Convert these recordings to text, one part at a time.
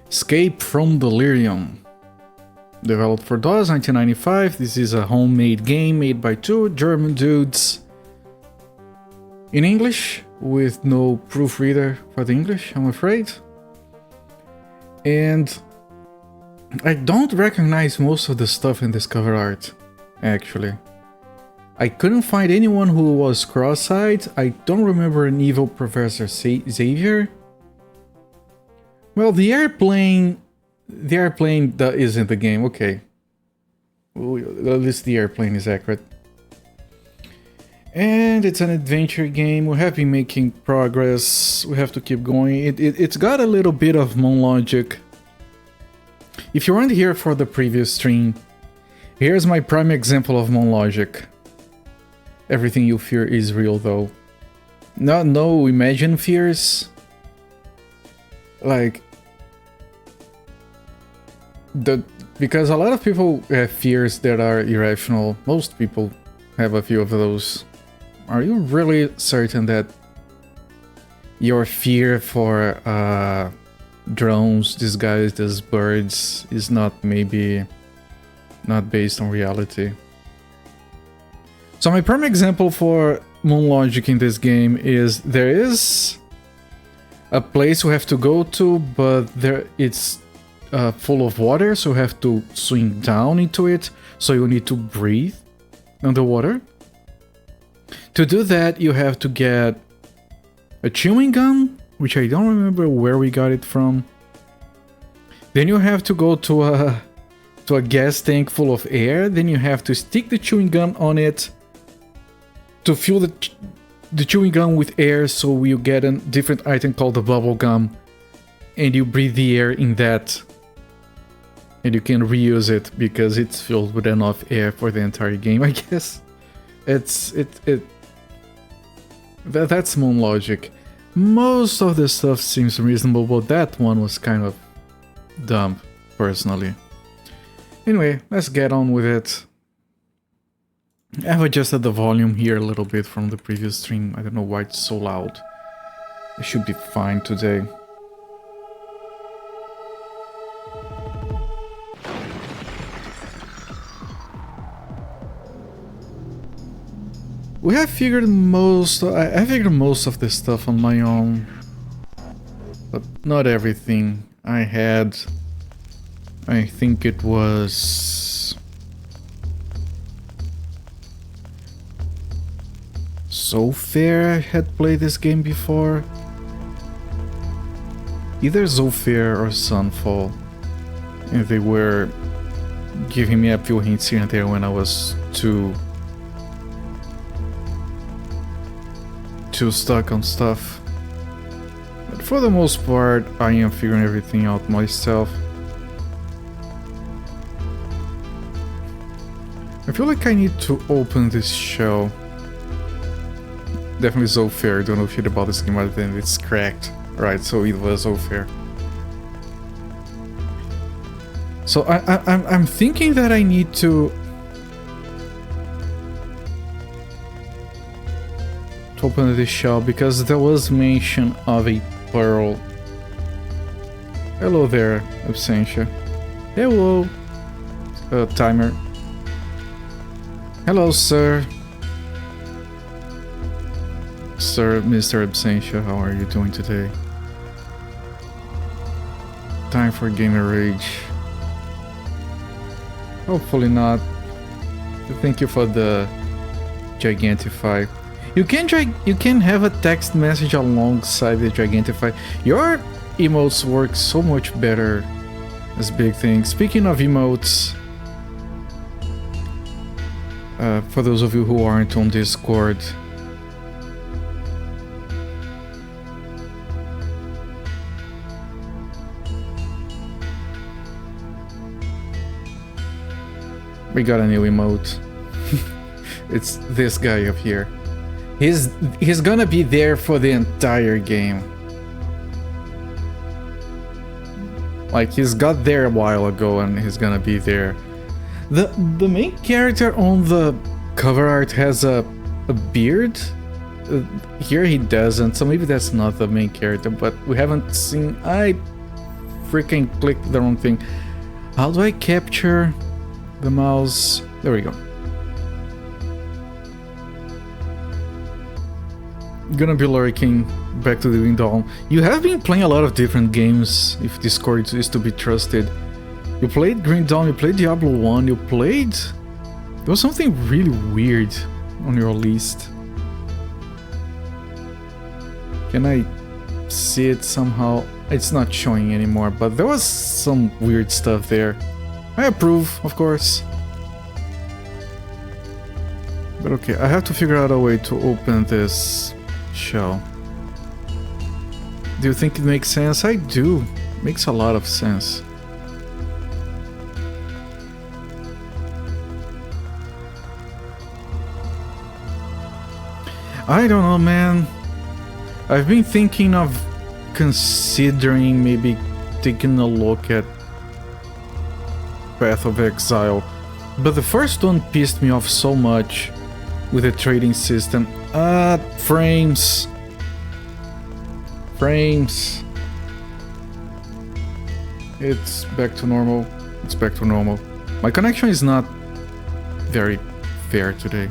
Escape from Delirium. Developed for DOS 1995, this is a homemade game made by two German dudes. In English, with no proofreader for the English, I'm afraid. And I don't recognize most of the stuff in this cover art, actually. I couldn't find anyone who was cross-eyed. I don't remember an evil Professor Xavier. Well, the airplane that is in the game, okay. Well, at least the airplane is accurate. And it's an adventure game. We have been making progress. We have to keep going. It's got a little bit of Moon logic. If you weren't here for the previous stream, here's my prime example of Moon logic. Everything you fear is real, though. No imagined fears. Like, because a lot of people have fears that are irrational. Most people have a few of those. Are you really certain that your fear for drones disguised as birds is not based on reality? So my prime example for Moon logic in this game is there is a place we have to go to, but it's full of water, so you have to swim down into it, so you need to breathe underwater. To do that, you have to get a chewing gum, which I don't remember where we got it from. Then you have to go to a gas tank full of air, then you have to stick the chewing gum on it to fill the chewing gum with air, so you get a different item called the bubble gum, and you breathe the air in that, and you can reuse it because it's filled with enough air for the entire game. I guess that's Moon logic. Most of the stuff seems reasonable, but that one was kind of dumb, personally. Anyway, let's get on with it. I've adjusted the volume here a little bit from the previous stream. I don't know why it's so loud. It should be fine today. We have figured I figured most of this stuff on my own, but not everything. I think it was Zofair had played this game before. Either Zofair or Sunfall, and they were giving me a few hints here and there when I was too stuck on stuff. But for the most part, I am figuring everything out myself. I feel like I need to open this shell. Definitely Zofair, don't know shit about this game other than it's cracked. Right, so it was Zofair. So I'm thinking that I need to open this shell because there was mention of a pearl. Hello there, Absentia. Hello, timer. Hello, sir. Sir, Mr. Absentia, how are you doing today? Time for Gamer Rage. Hopefully not. Thank you for the Gigantify. You can have a text message alongside the Gigantify. Your emotes work so much better as big things. Speaking of emotes, for those of you who aren't on Discord, we got a new emote. It's this guy up here. He's gonna be there for the entire game. Like, he's got there a while ago and he's gonna be there. The main character on the cover art has a beard. Here he doesn't, so maybe that's not the main character, but we haven't seen... I freaking clicked the wrong thing. How do I capture the mouse? There we go. Gonna be lurking back to the window. You have been playing a lot of different games, if Discord is to be trusted. You played Green Dawn, you played Diablo 1, you played... There was something really weird on your list. Can I see it somehow? It's not showing anymore, but there was some weird stuff there. I approve, of course. But okay, I have to figure out a way to open this shell. Do you think it makes sense? I do. It makes a lot of sense. I don't know, man. I've been thinking of considering maybe taking a look at Path of Exile, but the first one pissed me off so much with the trading system. Frames. It's back to normal. It's back to normal. My connection is not very fair today.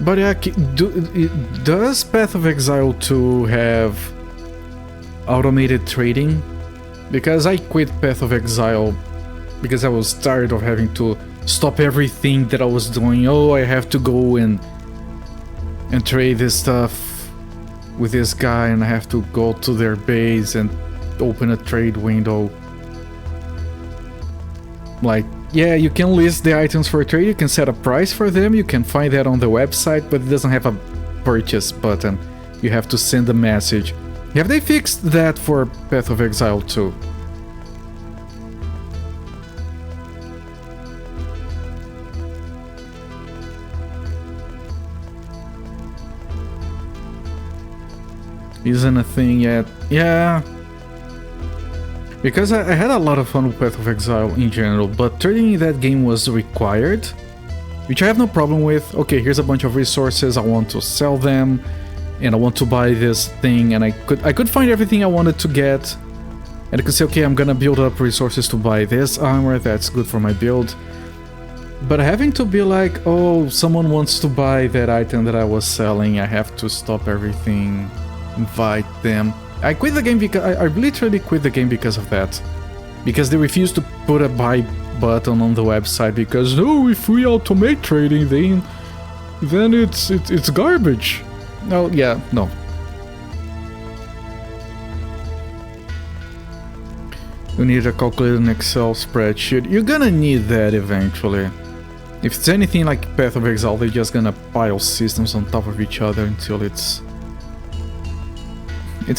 But yeah, does Path of Exile 2 have automated trading? Because I quit Path of Exile because I was tired of having to stop everything that I was doing. Oh, I have to go and trade this stuff with this guy, and I have to go to their base and open a trade window. Like, yeah, you can list the items for trade, you can set a price for them, you can find that on the website, but it doesn't have a purchase button. You have to send a message. Have they fixed that for Path of Exile 2? Isn't a thing yet. Yeah. Because I had a lot of fun with Path of Exile in general, but trading in that game was required, which I have no problem with. Okay, here's a bunch of resources, I want to sell them, and I want to buy this thing, and I could find everything I wanted to get, and I could say, okay, I'm gonna build up resources to buy this armor, that's good for my build. But having to be like, oh, someone wants to buy that item that I was selling, I have to stop everything, invite them. I quit the game because I literally quit the game because of that. Because they refused to put a buy button on the website because, oh, if we automate trading, then it's garbage. No, yeah, no. You need a calculator and Excel spreadsheet. You're gonna need that eventually. If it's anything like Path of Exile, they're just gonna pile systems on top of each other until it's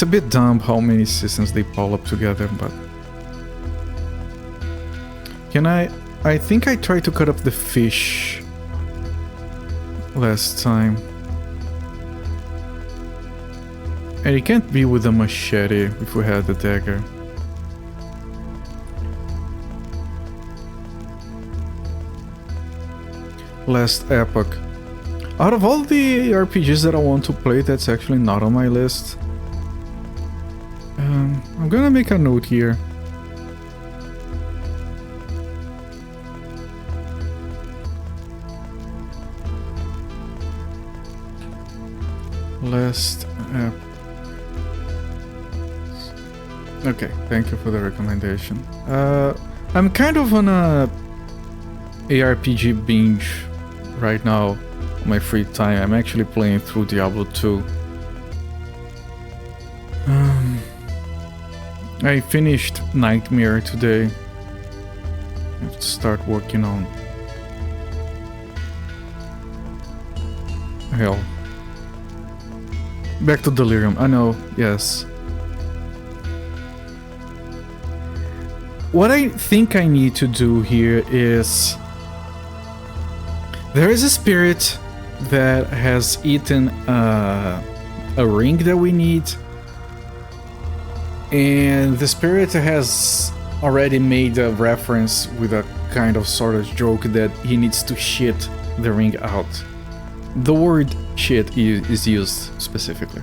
a bit dumb how many systems they pile up together, but... Can I think I tried to cut up the fish last time. And it can't be with a machete if we had the dagger. Last Epoch. Out of all the RPGs that I want to play, that's actually not on my list. I'm gonna make a note here. Last app. Okay, thank you for the recommendation. I'm kind of on a ARPG binge right now on my free time. I'm actually playing through Diablo 2. I finished Nightmare today. I have to start working on... Hell. Back to Delirium, I know, yes. What I think I need to do here is... There is a spirit that has eaten a ring that we need. And the spirit has already made a reference with a kind of sort of joke that he needs to shit the ring out. The word shit is used specifically.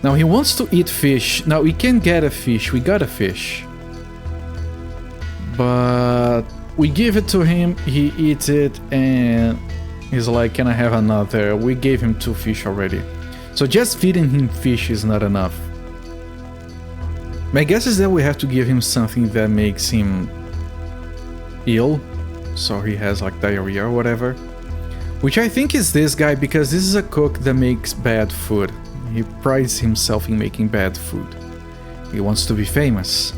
Now he wants to eat fish. Now we can get a fish. We got a fish. But we give it to him, he eats it, and he's like, can I have another? We gave him 2 fish already. So just feeding him fish is not enough. My guess is that we have to give him something that makes him ill. So he has like diarrhea or whatever. Which I think is this guy, because this is a cook that makes bad food. He prides himself in making bad food. He wants to be famous.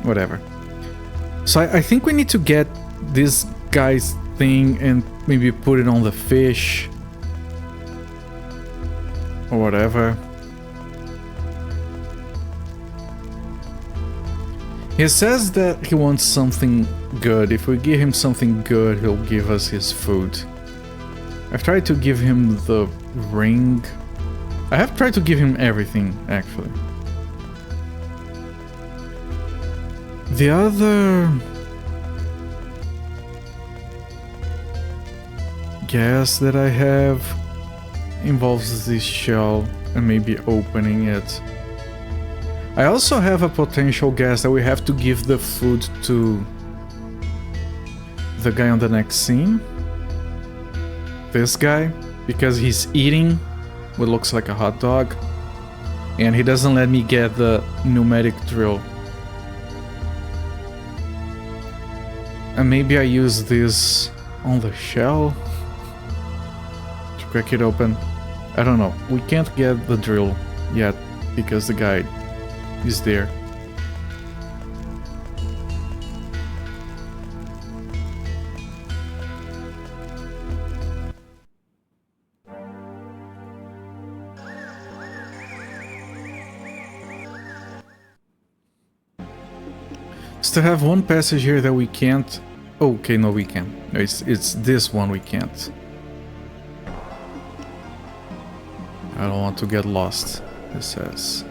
Whatever. So I think we need to get this guy's thing and maybe put it on the fish. Or whatever. He says that he wants something good. If we give him something good, he'll give us his food. I've tried to give him the ring. I have tried to give him everything, actually. The other guess that I have involves this shell and maybe opening it. I also have a potential guess that we have to give the food to the guy on the next scene. This guy, because he's eating what looks like a hot dog and he doesn't let me get the pneumatic drill. And maybe I use this on the shell to crack it open. I don't know. We can't get the drill yet because the guy is there. Still have one passage here that we can't. Okay, no, we can. It's this one we can't. I don't want to get lost, it says.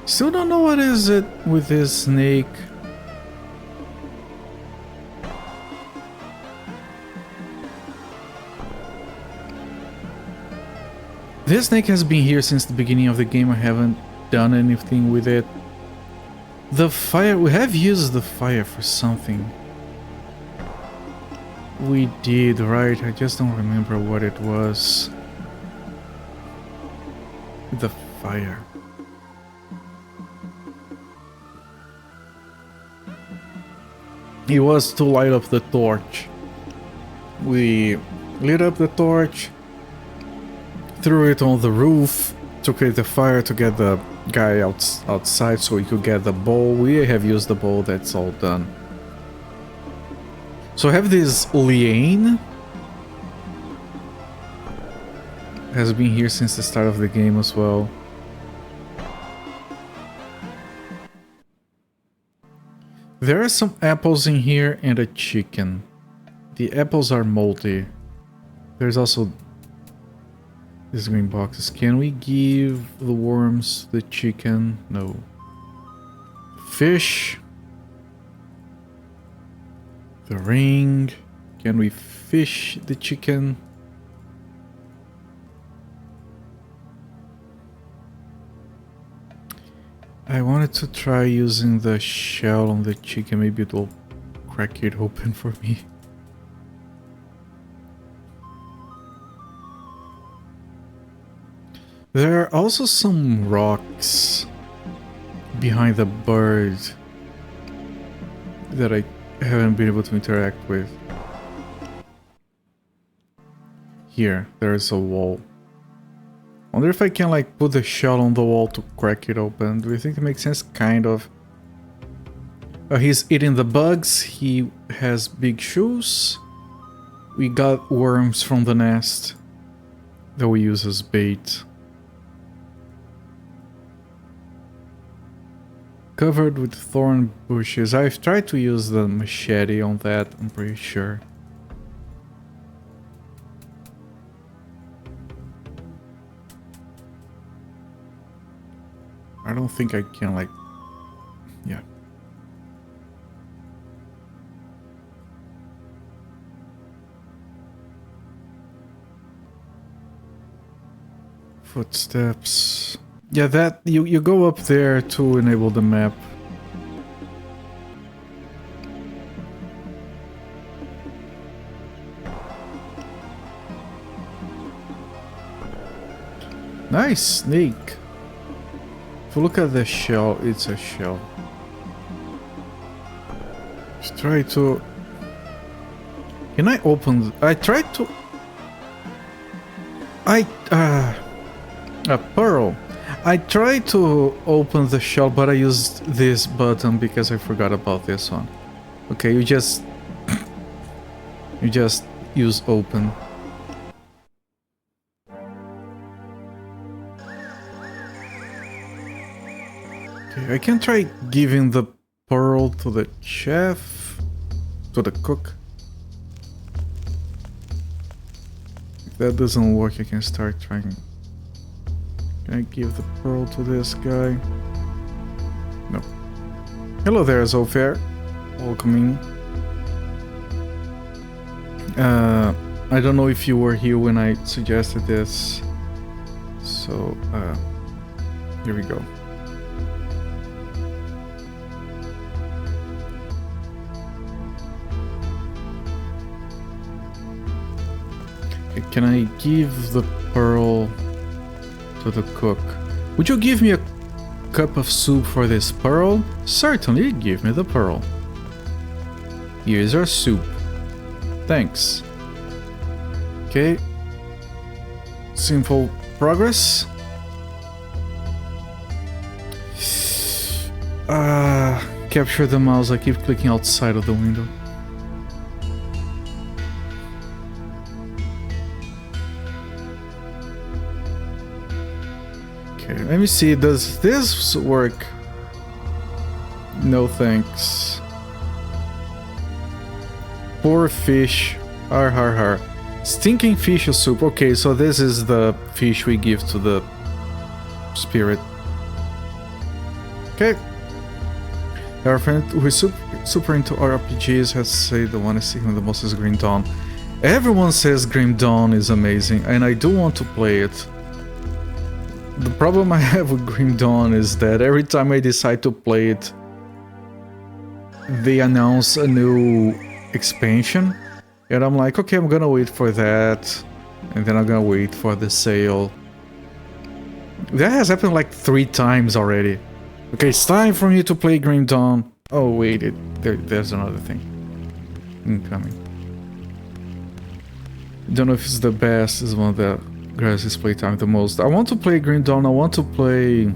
Still don't know what is it with this snake. This snake has been here since the beginning of the game. I haven't done anything with it. The fire, we have used the fire for something. We did, right? I just don't remember what it was. The fire. It was to light up the torch. We lit up the torch, threw it on the roof to create the fire to get the guy outside so we could get the bowl. We have used the bowl, that's all done. So I have this liane. Has been here since the start of the game as well. There are some apples in here and a chicken. The apples are moldy. There's also these green boxes. Can we give the worms the chicken? No. Fish. The ring. Can we fish the chicken? I wanted to try using the shell on the chicken. Maybe it will crack it open for me. There are also some rocks behind the bird that I haven't been able to interact with. Here, there is a wall. Wonder if I can like put the shell on the wall to crack it open. Do you think it makes sense? Kind of. He's eating the bugs. He has big shoes. We got worms from the nest that we use as bait. Covered with thorn bushes. I've tried to use the machete on that, I'm pretty sure. I don't think I can like... yeah. Footsteps. Yeah, that you go up there to enable the map. Nice snake. If you look at the shell, it's a shell. Let's try to... Can I open... I tried to... A pearl. I tried to open the shell, but I used this button because I forgot about this one. Okay, you just... you just use open. Okay, I can try giving the pearl to the chef, to the cook. If that doesn't work, I can start trying. Can I give the pearl to this guy? No. Hello there, Zolfair. Welcome in. I don't know if you were here when I suggested this. So, here we go. Okay, can I give the pearl to the cook? Would you give me a cup of soup for this pearl? Certainly, give me the pearl. Here's our soup. Thanks. Okay. Simple progress. Capture the mouse. I keep clicking outside of the window. Okay, let me see. Does this work? No thanks. Poor fish. Har har har. Stinking fish soup. Okay, so this is the fish we give to the spirit. Okay. Our friend who is super into RPGs has said the one is seeking the most is Grim Dawn. Everyone says Grim Dawn is amazing, and I do want to play it. The problem I have with Grim Dawn is that every time I decide to play it, they announce a new expansion, and I'm like, okay, I'm gonna wait for that, and then I'm gonna wait for the sale. That has happened like 3 times already. Okay, it's time for me to play Grim Dawn. Oh wait, there's another thing incoming. Don't know if it's the best, it's one that grabs his playtime the most. I want to play Grim Dawn, I want to play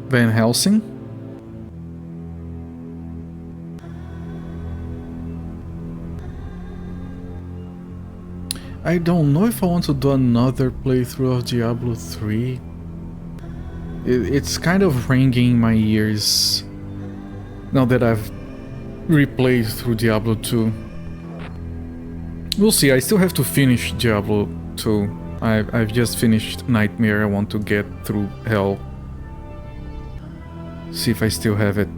Van Helsing. I don't know if I want to do another playthrough of Diablo 3. It's kind of ringing my ears now that I've replayed through Diablo 2. We'll see, I still have to finish Diablo 2. I've just finished Nightmare, I want to get through Hell. See if I still have it.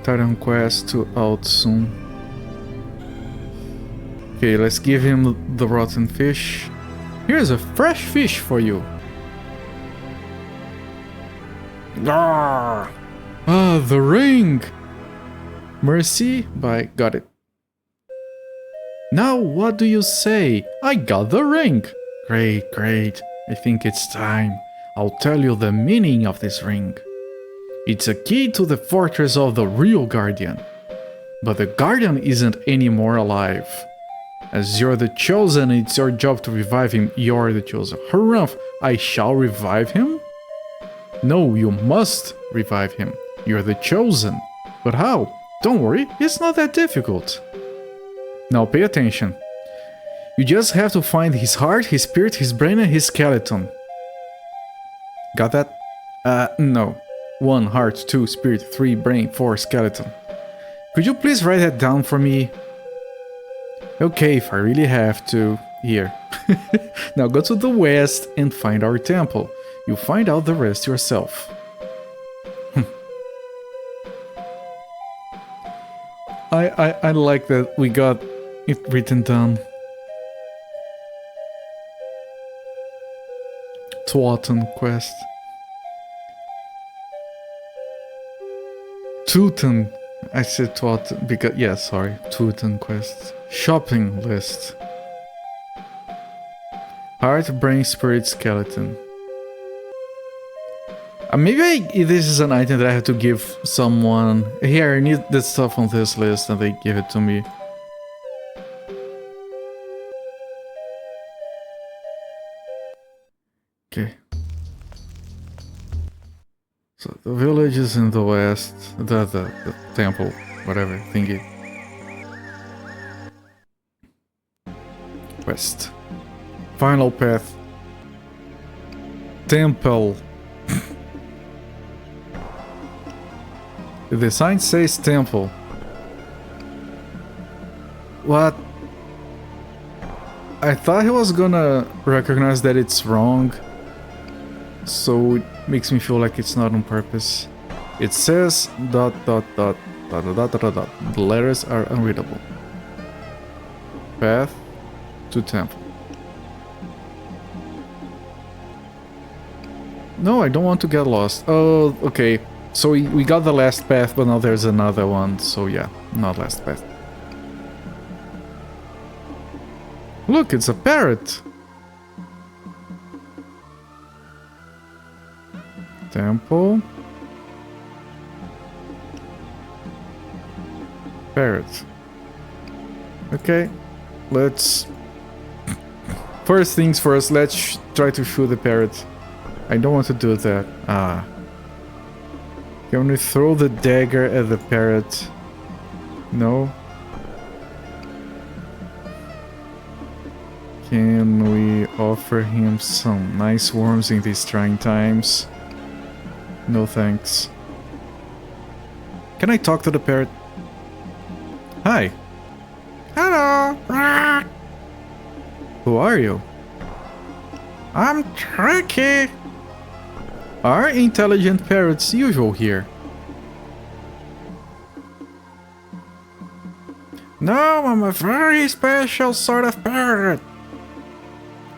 Titan Quest 2 out soon. Okay, let's give him the rotten fish. Here's a fresh fish for you. Ah, the ring! Mercy, got it. Now what do you say? I got the ring! Great, great. I think it's time. I'll tell you the meaning of this ring. It's a key to the fortress of the real Guardian. But the Guardian isn't anymore alive. As you're the Chosen, it's your job to revive him. You're the Chosen. Harumph, I shall revive him? No, you must revive him. You're the Chosen. But how? Don't worry, it's not that difficult. Now pay attention. You just have to find his heart, his spirit, his brain, and his skeleton. Got that? No. 1 heart, 2 spirit, 3 brain, 4 skeleton. Could you please write that down for me? Okay, if I really have to. Here. Now go to the west and find our temple. You'll find out the rest yourself. I like that we got it written down. Twoton quest. Tooten. I said Twoton because yeah, sorry. Tooten quest. Shopping list. Heart, brain, spirit, skeleton. Maybe this is an item that I have to give someone. Here, I need this stuff on this list, and they give it to me. Okay. So the village is in the west. The temple, whatever thingy. West. Final path. Temple. The sign says temple. What? I thought he was gonna recognize that it's wrong. So it makes me feel like it's not on purpose. It says ... The letters are unreadable. Path to temple. No, I don't want to get lost. Oh, okay. So we got the last path, but now there's another one. So yeah, not last path. Look, it's a parrot. Temple. Parrot. Okay, let's... First things first, let's try to shoot the parrot. I don't want to do that. Ah. Can we throw the dagger at the parrot? No. Can we offer him some nice worms in these trying times? No thanks. Can I talk to the parrot? Hi. Hello. Who are you? I'm Tricky. Are intelligent parrots usual here? No, I'm a very special sort of parrot.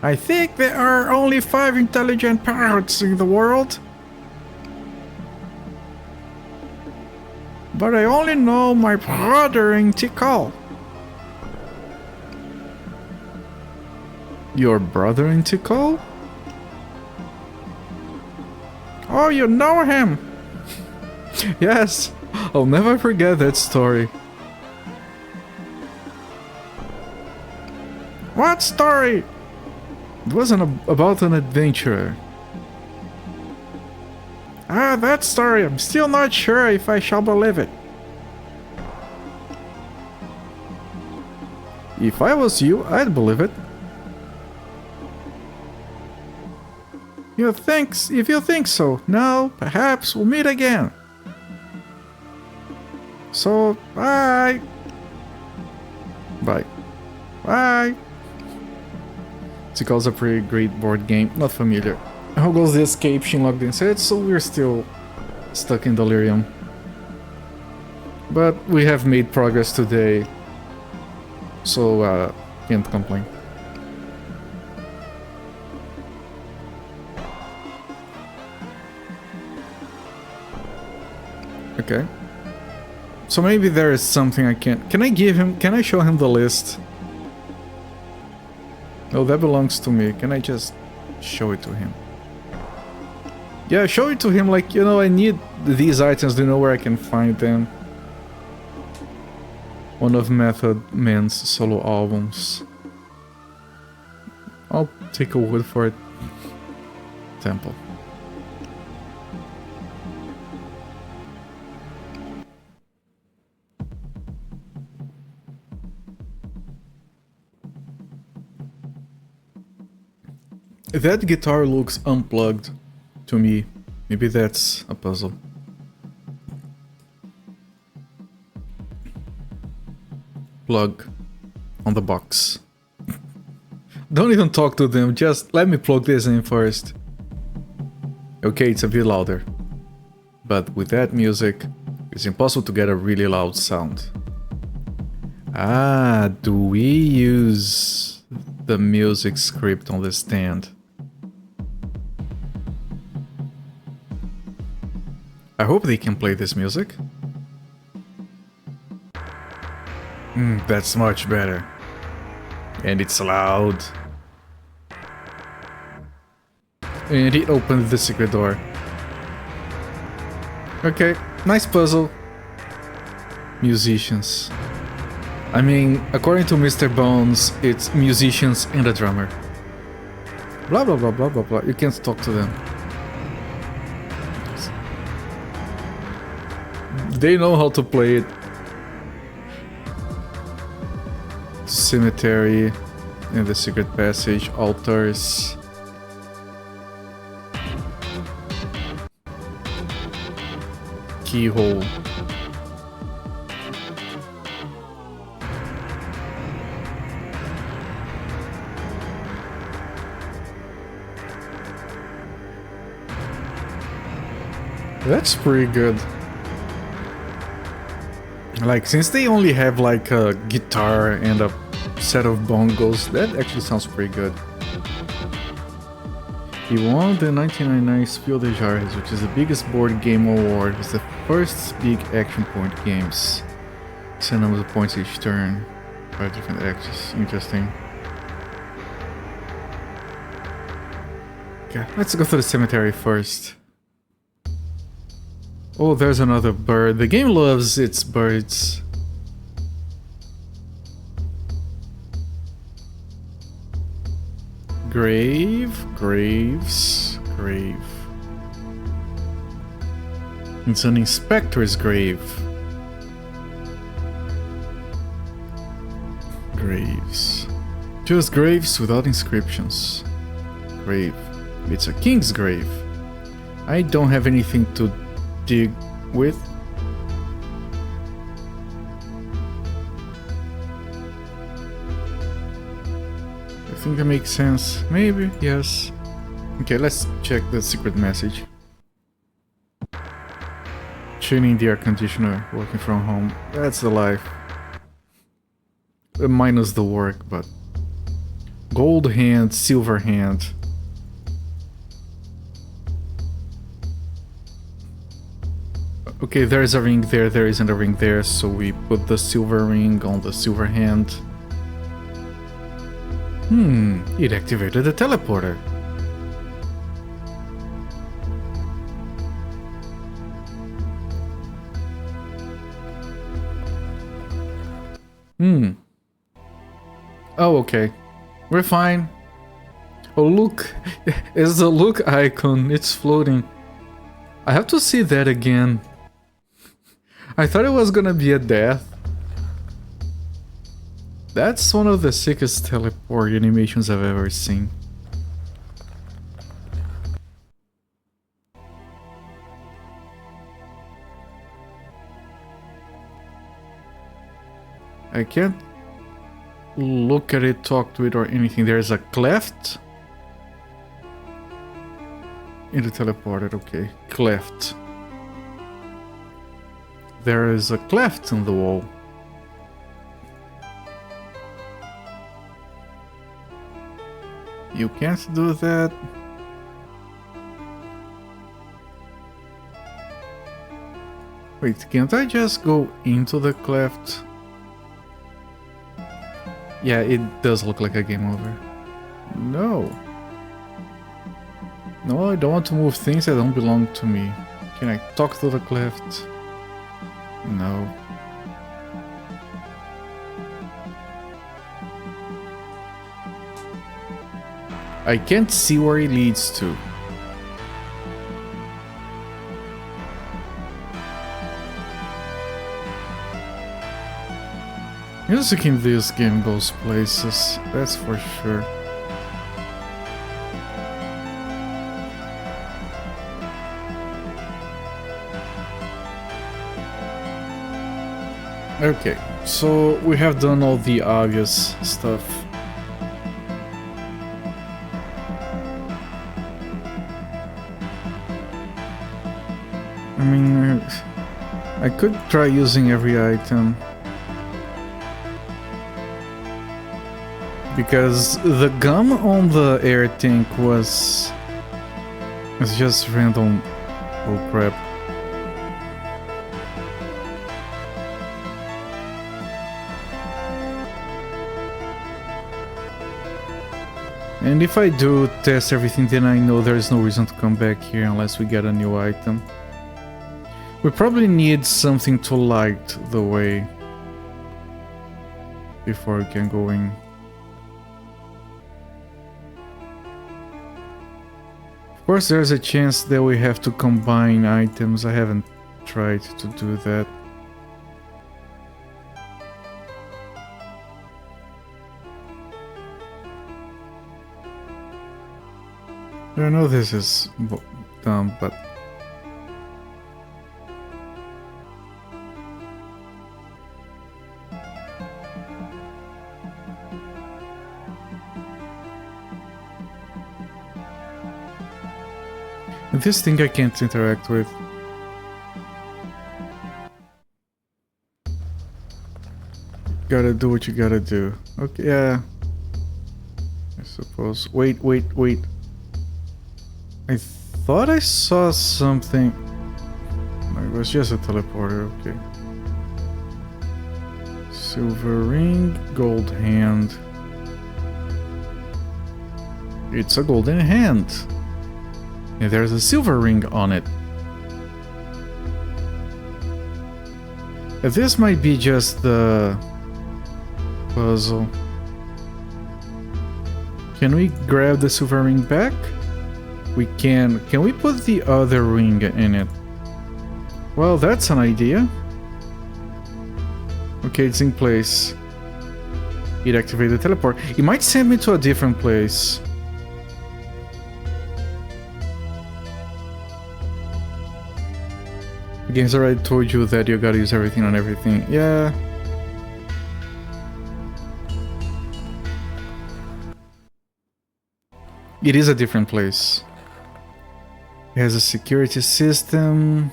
I think there are only 5 intelligent parrots in the world. But I only know my brother in Tikal. Your brother in Tikal? Oh, you know him! Yes, I'll never forget that story. What story? It wasn't about an adventurer. Ah, that story, I'm still not sure if I shall believe it. If I was you, I'd believe it. If you think so, now perhaps we'll meet again. So, bye. Bye. Bye. Tikal's a pretty great board game, not familiar. How goes the escape? Shinlocked said, so we're still stuck in Delirium. But we have made progress today, so can't complain. Okay. So maybe there is something I can... Can I show him the list? No, that belongs to me. Can I just show it to him? Yeah, show it to him like, you know, I need these items. Do you know where I can find them? One of Method Man's solo albums. I'll take a word for it. Temple. That guitar looks unplugged to me. Maybe that's a puzzle. Plug on the box. Don't even talk to them, just let me plug this in first. Okay, it's a bit louder. But with that music, it's impossible to get a really loud sound. Ah, do we use the music script on the stand? I hope they can play this music. That's much better. And it's loud. And it opened the secret door. Okay, nice puzzle. Musicians. I mean, according to Mr. Bones, it's musicians and a drummer. Blah blah blah blah blah blah. You can't talk to them. They know how to play it. Cemetery and the secret passage, altars. Keyhole. That's pretty good. Like, since they only have like a guitar and a set of bongos, that actually sounds pretty good. He won the 1999 Spiel des Jahres, which is the biggest board game award. It's the first big action point games. Send number of points each turn. 5 different actions. Interesting. Okay, let's go to the cemetery first. Oh, there's another bird. The game loves its birds. Grave, graves, grave. It's an inspector's grave. Graves. Just graves without inscriptions. Grave. It's a king's grave. I don't have anything to dig with. I think that makes sense. Maybe, yes. Okay, let's check the secret message. Tuning the air conditioner, working from home. That's the life. Minus the work, but... Gold hand, silver hand. Okay, there's a ring there, there isn't a ring there, so we put the silver ring on the silver hand. It activated the teleporter. Oh, okay. We're fine. Oh, look. It's the look icon. It's floating. I have to see that again. I thought it was gonna be a death. That's one of the sickest teleport animations I've ever seen. I can't look at it, talk to it, or anything. There's a cleft in the teleporter. Okay, cleft. There is a cleft in the wall. You can't do that. Wait, can't I just go into the cleft? Yeah, it does look like a game over. No. No, I don't want to move things that don't belong to me. Can I talk to the cleft? No. I can't see where it leads to. Music in this game goes places, that's for sure. Okay, so we have done all the obvious stuff. I mean, I could try using every item. Because the gum on the air tank was... It's just random... Oh crap. And if I do test everything, then I know there is no reason to come back here unless we get a new item. We probably need something to light the way before we can go in. Of course, there's a chance that we have to combine items. I haven't tried to do that. I know this is dumb, but... This thing I can't interact with. Gotta do what you gotta do. Okay, yeah. I suppose. Wait. I thought I saw something. No, it was just a teleporter, okay. Silver ring, gold hand. It's a golden hand. And there's a silver ring on it. This might be just the puzzle. Can we grab the silver ring back? We can. Can we put the other ring in it? Well, that's an idea. Okay, it's in place. It activated the teleport. It might send me to a different place. Games already told you that you gotta use everything on everything. Yeah. It is a different place. It has a security system.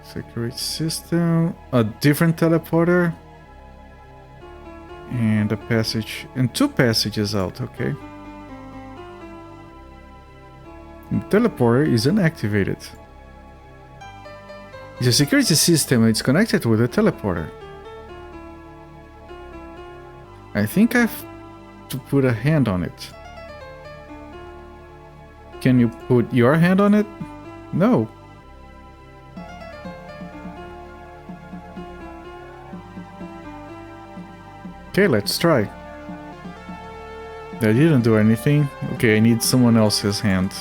Security system. A different teleporter. And a passage. And 2 passages out, okay. The teleporter is unactivated. It's a security system, it's connected with the teleporter. I think I have to put a hand on it. Can you put your hand on it? No. Okay, let's try. That didn't do anything. Okay, I need someone else's hand.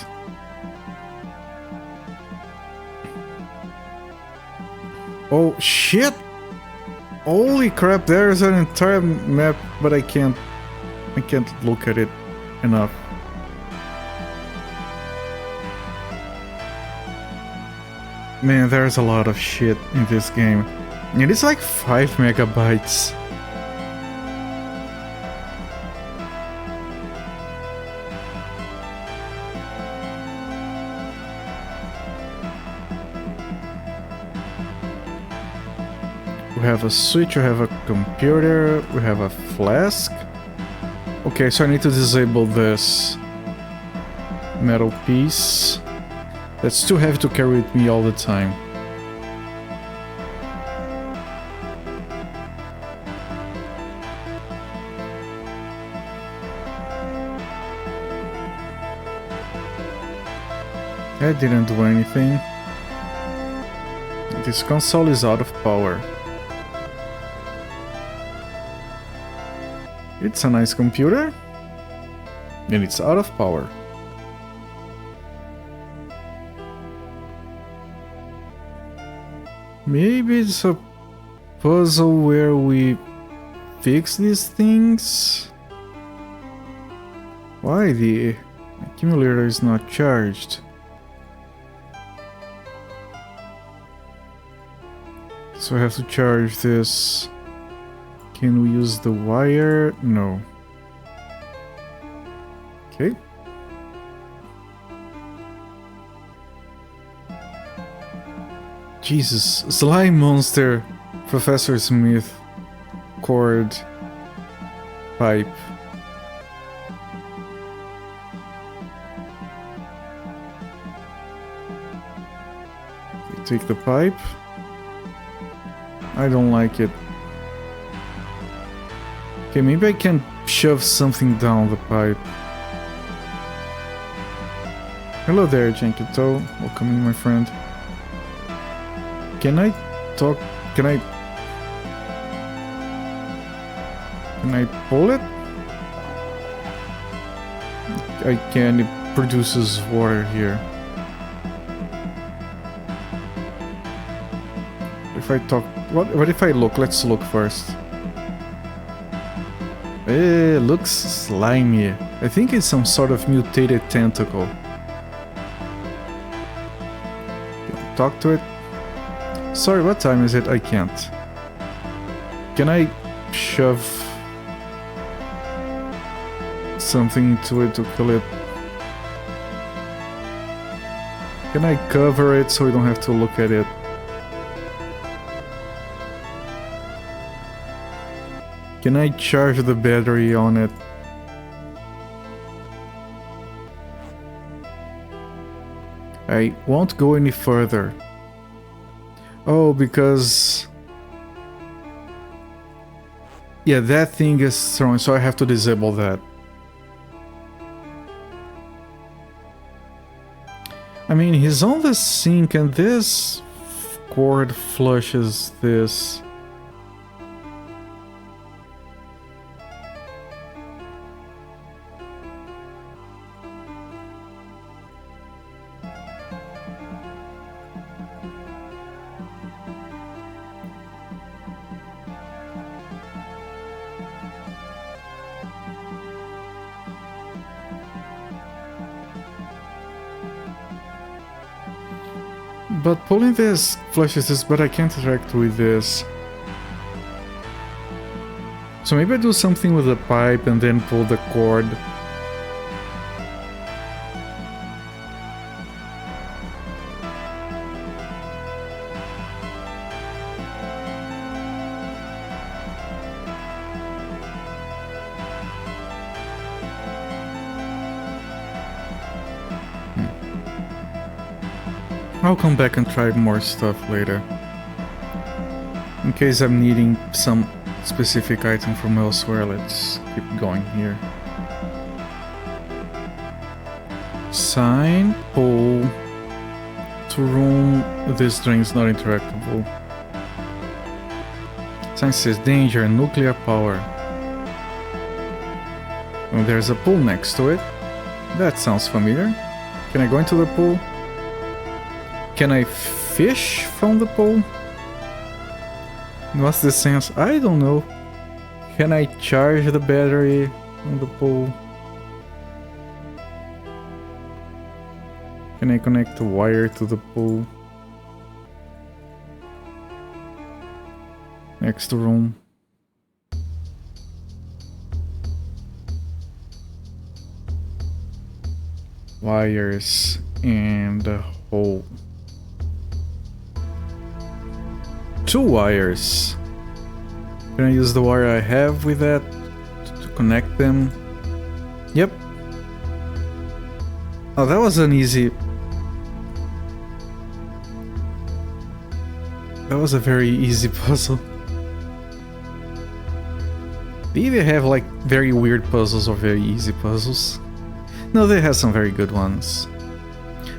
Oh shit! Holy crap, there's an entire map, but I can't look at it enough. Man, there's a lot of shit in this game. And it's like 5 megabytes. We have a switch, we have a computer, we have a flask. Okay, so I need to disable this metal piece. That's too heavy to carry with me all the time. That didn't do anything. This console is out of power. It's a nice computer, and it's out of power. Maybe it's a puzzle where we fix these things? Why the accumulator is not charged? So I have to charge this. Can we use the wire? No. Okay. Jesus, slime monster, Professor Smith, cord. pipe. Take the pipe. I don't like it. Okay, maybe I can shove something down the pipe. Hello there, Jankito. Welcome in, my friend. Can I talk? Can I pull it? I can. It produces water here. If I talk, what if I look? Let's look first. It looks slimy. I think it's some sort of mutated tentacle. Talk to it. Sorry, what time is it? I can't. Can I shove something into it to kill it? Can I cover it so we don't have to look at it? Can I charge the battery on it? I won't go any further. Oh, because... yeah, that thing is thrown, so I have to disable that. I mean, he's on the sink and this cord flushes this. But pulling this flushes this, but I can't interact with this. So maybe I do something with the pipe and then pull the cord. I'll come back and try more stuff later. In case I'm needing some specific item from elsewhere, let's keep going here. Sign, pull, to room, this drain's not interactable. Sign says danger, nuclear power. And there's a pool next to it. That sounds familiar. Can I go into the pool? Can I fish from the pool? What's the sense? I don't know. Can I charge the battery on the pool? Can I connect the wire to the pool? Next room. Wires and a hole. 2 wires. Can I use the wire I have with that to connect them? Yep. Oh, that was an easy... that was a very easy puzzle. They either have like very weird puzzles or very easy puzzles. No, they have some very good ones.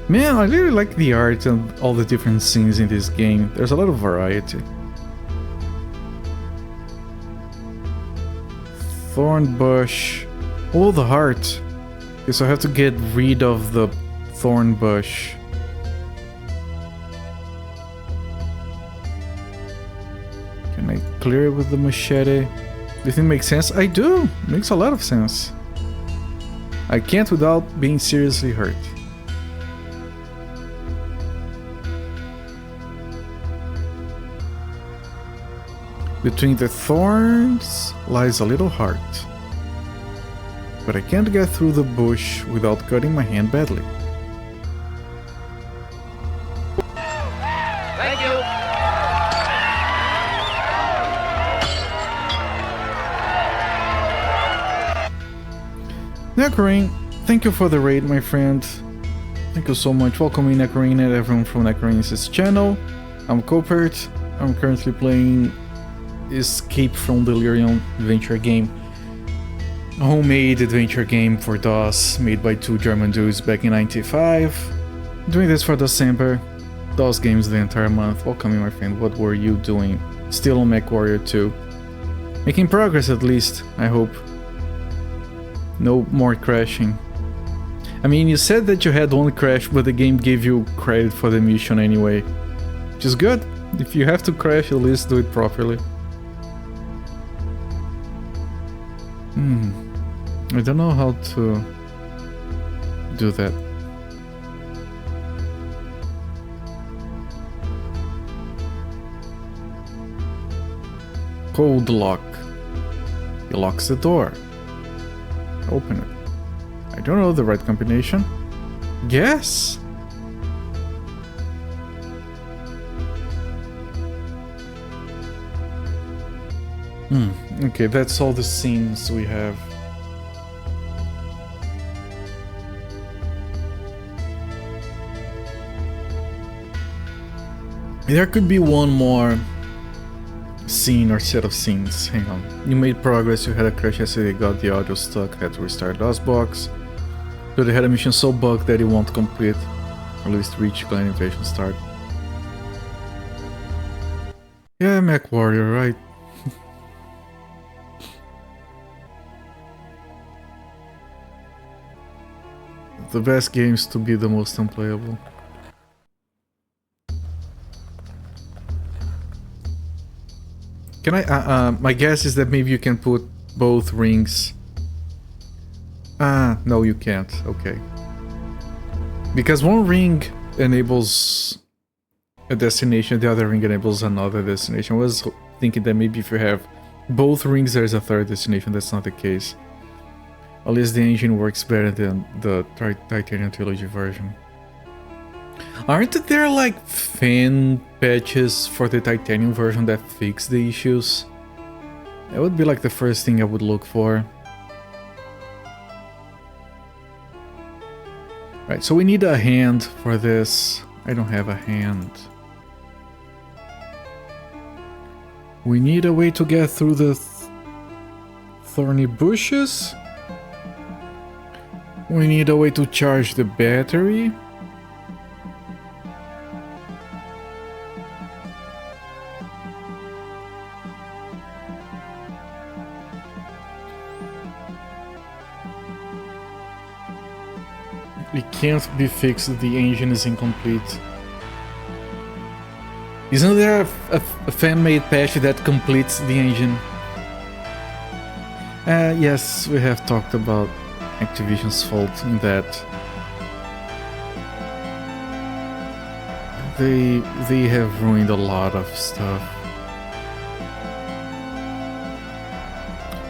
Man, I really like the art and all the different scenes in this game. There's a lot of variety. Thorn bush. Oh, the heart. Okay, so I have to get rid of the thorn bush. Can I clear it with the machete? Do you think it makes sense? I do! It makes a lot of sense. I can't without being seriously hurt. Between the thorns lies a little heart. But I can't get through the bush without cutting my hand badly. Thank you. Necroine, thank you for the raid, my friend. Thank you so much. Welcome in, Necroine, and everyone from Necroine's channel. I'm Copert. I'm currently playing Escape from Delirium adventure game. A homemade adventure game for DOS, made by two German dudes back in '95. Doing this for December. DOS games the entire month. Welcome in, my friend. What were you doing? Still on MechWarrior 2. Making progress at least, I hope. No more crashing. I mean, you said that you had one crash, but the game gave you credit for the mission anyway. Which is good. If you have to crash, at least do it properly. I don't know how to do that. Code lock. He locks the door. Open it. I don't know the right combination. Guess? Okay, that's all the scenes we have. There could be one more scene or set of scenes. Hang on. You made progress, you had a crash yesterday, got the audio stuck, had to restart DOSBox. But they had a mission so bugged that it won't complete. Or at least reach clan invasion start. Yeah, MechWarrior, right? The best games to be the most unplayable. Can I, my guess is that maybe you can put both rings. No you can't, okay. Because one ring enables a destination, the other ring enables another destination. I was thinking that maybe if you have both rings there's a third destination, that's not the case. At least the engine works better than the Titanium Trilogy version. Aren't there like fan patches for the Titanium version that fix the issues? That would be like the first thing I would look for. Right, so we need a hand for this. I don't have a hand. We need a way to get through the thorny bushes. We need a way to charge the battery. It can't be fixed, the engine is incomplete. Isn't there a fan-made patch that completes the engine? Yes, we have talked about Activision's fault in that. They have ruined a lot of stuff.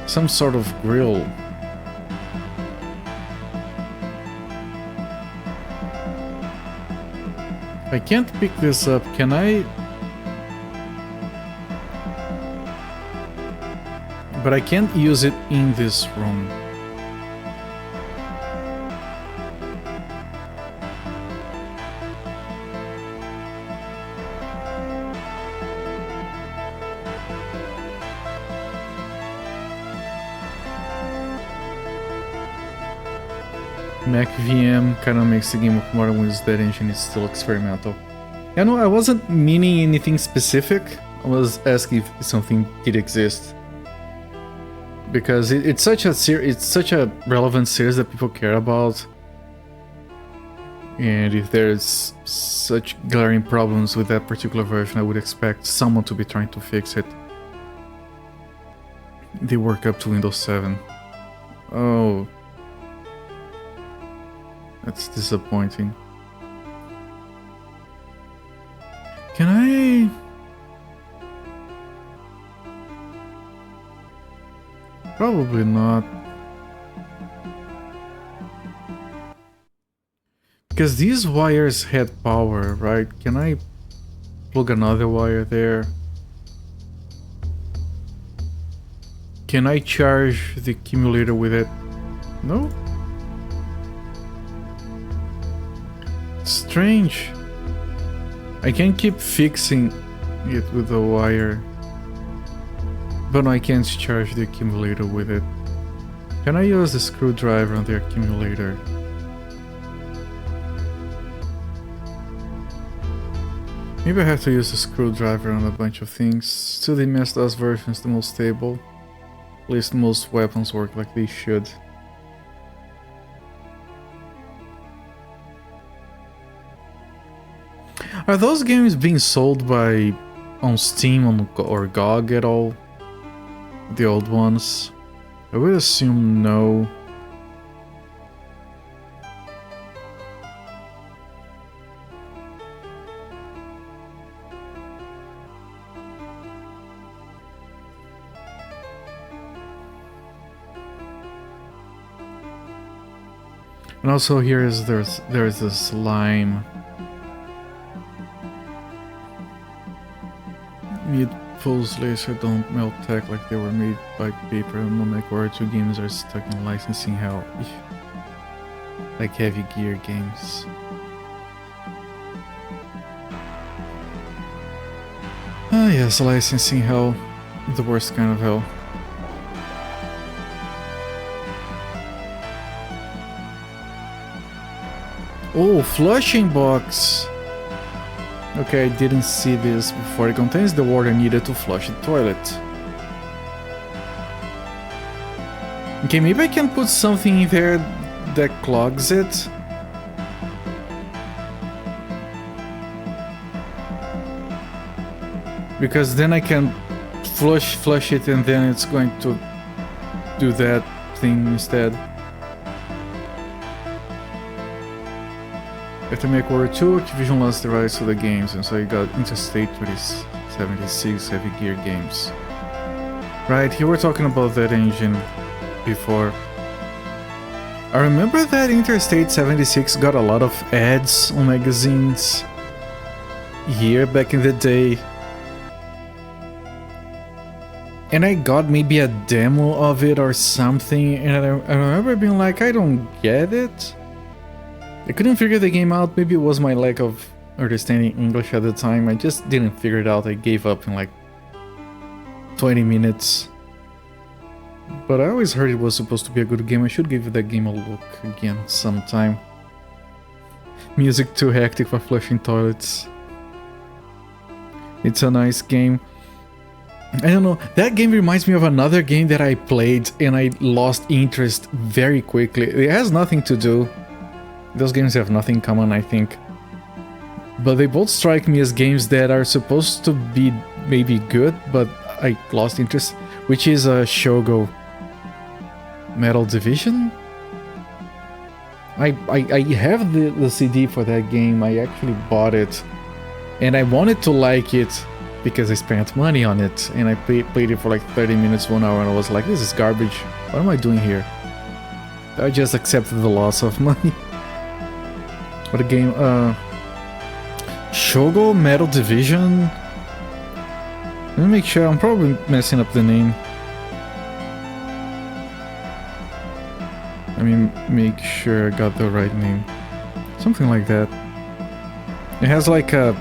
Some sort of grill. I can't pick this up, can I? But I can't use it in this room. Mac VM kinda makes the game of Modern Windows that engine is still experimental. Yeah, no, I wasn't meaning anything specific. I was asking if something did exist. Because it's such a relevant series that people care about. And if there's such glaring problems with that particular version, I would expect someone to be trying to fix it. They work up to Windows 7. Oh. That's disappointing. Can I... Probably not. Because these wires had power, right? Can I plug another wire there? Can I charge the accumulator with it? No? strange. I can keep fixing it with the wire. But no, I can't charge the accumulator with it. Can I use the screwdriver on the accumulator? Maybe I have to use a screwdriver on a bunch of things. Still, the MS-DOS version is the most stable. At least most weapons work like they should. Are those games being sold on Steam or GOG at all? The old ones? I would assume no. And also there's this slime. Meat pulse laser don't melt tech like they were made by paper, and no MechWarrior 2 games are stuck in licensing hell. Like Heavy Gear games. Ah yes, licensing hell. The worst kind of hell. Oh, flushing box! Okay, I didn't see this before. It contains the water needed to flush the toilet. Okay, maybe I can put something in there that clogs it. Because then I can flush it and then it's going to do that thing instead. After MechWarrior 2, Activision lost the rights to the games, and so you got Interstate 76 Heavy Gear games. Right, here we're talking about that engine before. I remember that Interstate 76 got a lot of ads on magazines here back in the day. And I got maybe a demo of it or something, and I remember being like, I don't get it. I couldn't figure the game out. Maybe it was my lack of understanding English at the time. I just didn't figure it out. I gave up in like 20 minutes. But I always heard it was supposed to be a good game. I should give that game a look again sometime. Music too hectic for flushing toilets. It's a nice game. I don't know, that game reminds me of another game that I played and I lost interest very quickly. It has nothing to do. Those games have nothing in common, I think. But they both strike me as games that are supposed to be maybe good, but I lost interest. Which is a Shogo Metal Division? I have the CD for that game. I actually bought it. And I wanted to like it because I spent money on it. And I played it for like 30 minutes, 1 hour, and I was like, this is garbage. What am I doing here? I just accepted the loss of money. What a game, Shogo Metal Division? Let me make sure, I'm probably messing up the name. Let me make sure I got the right name. Something like that. It has like a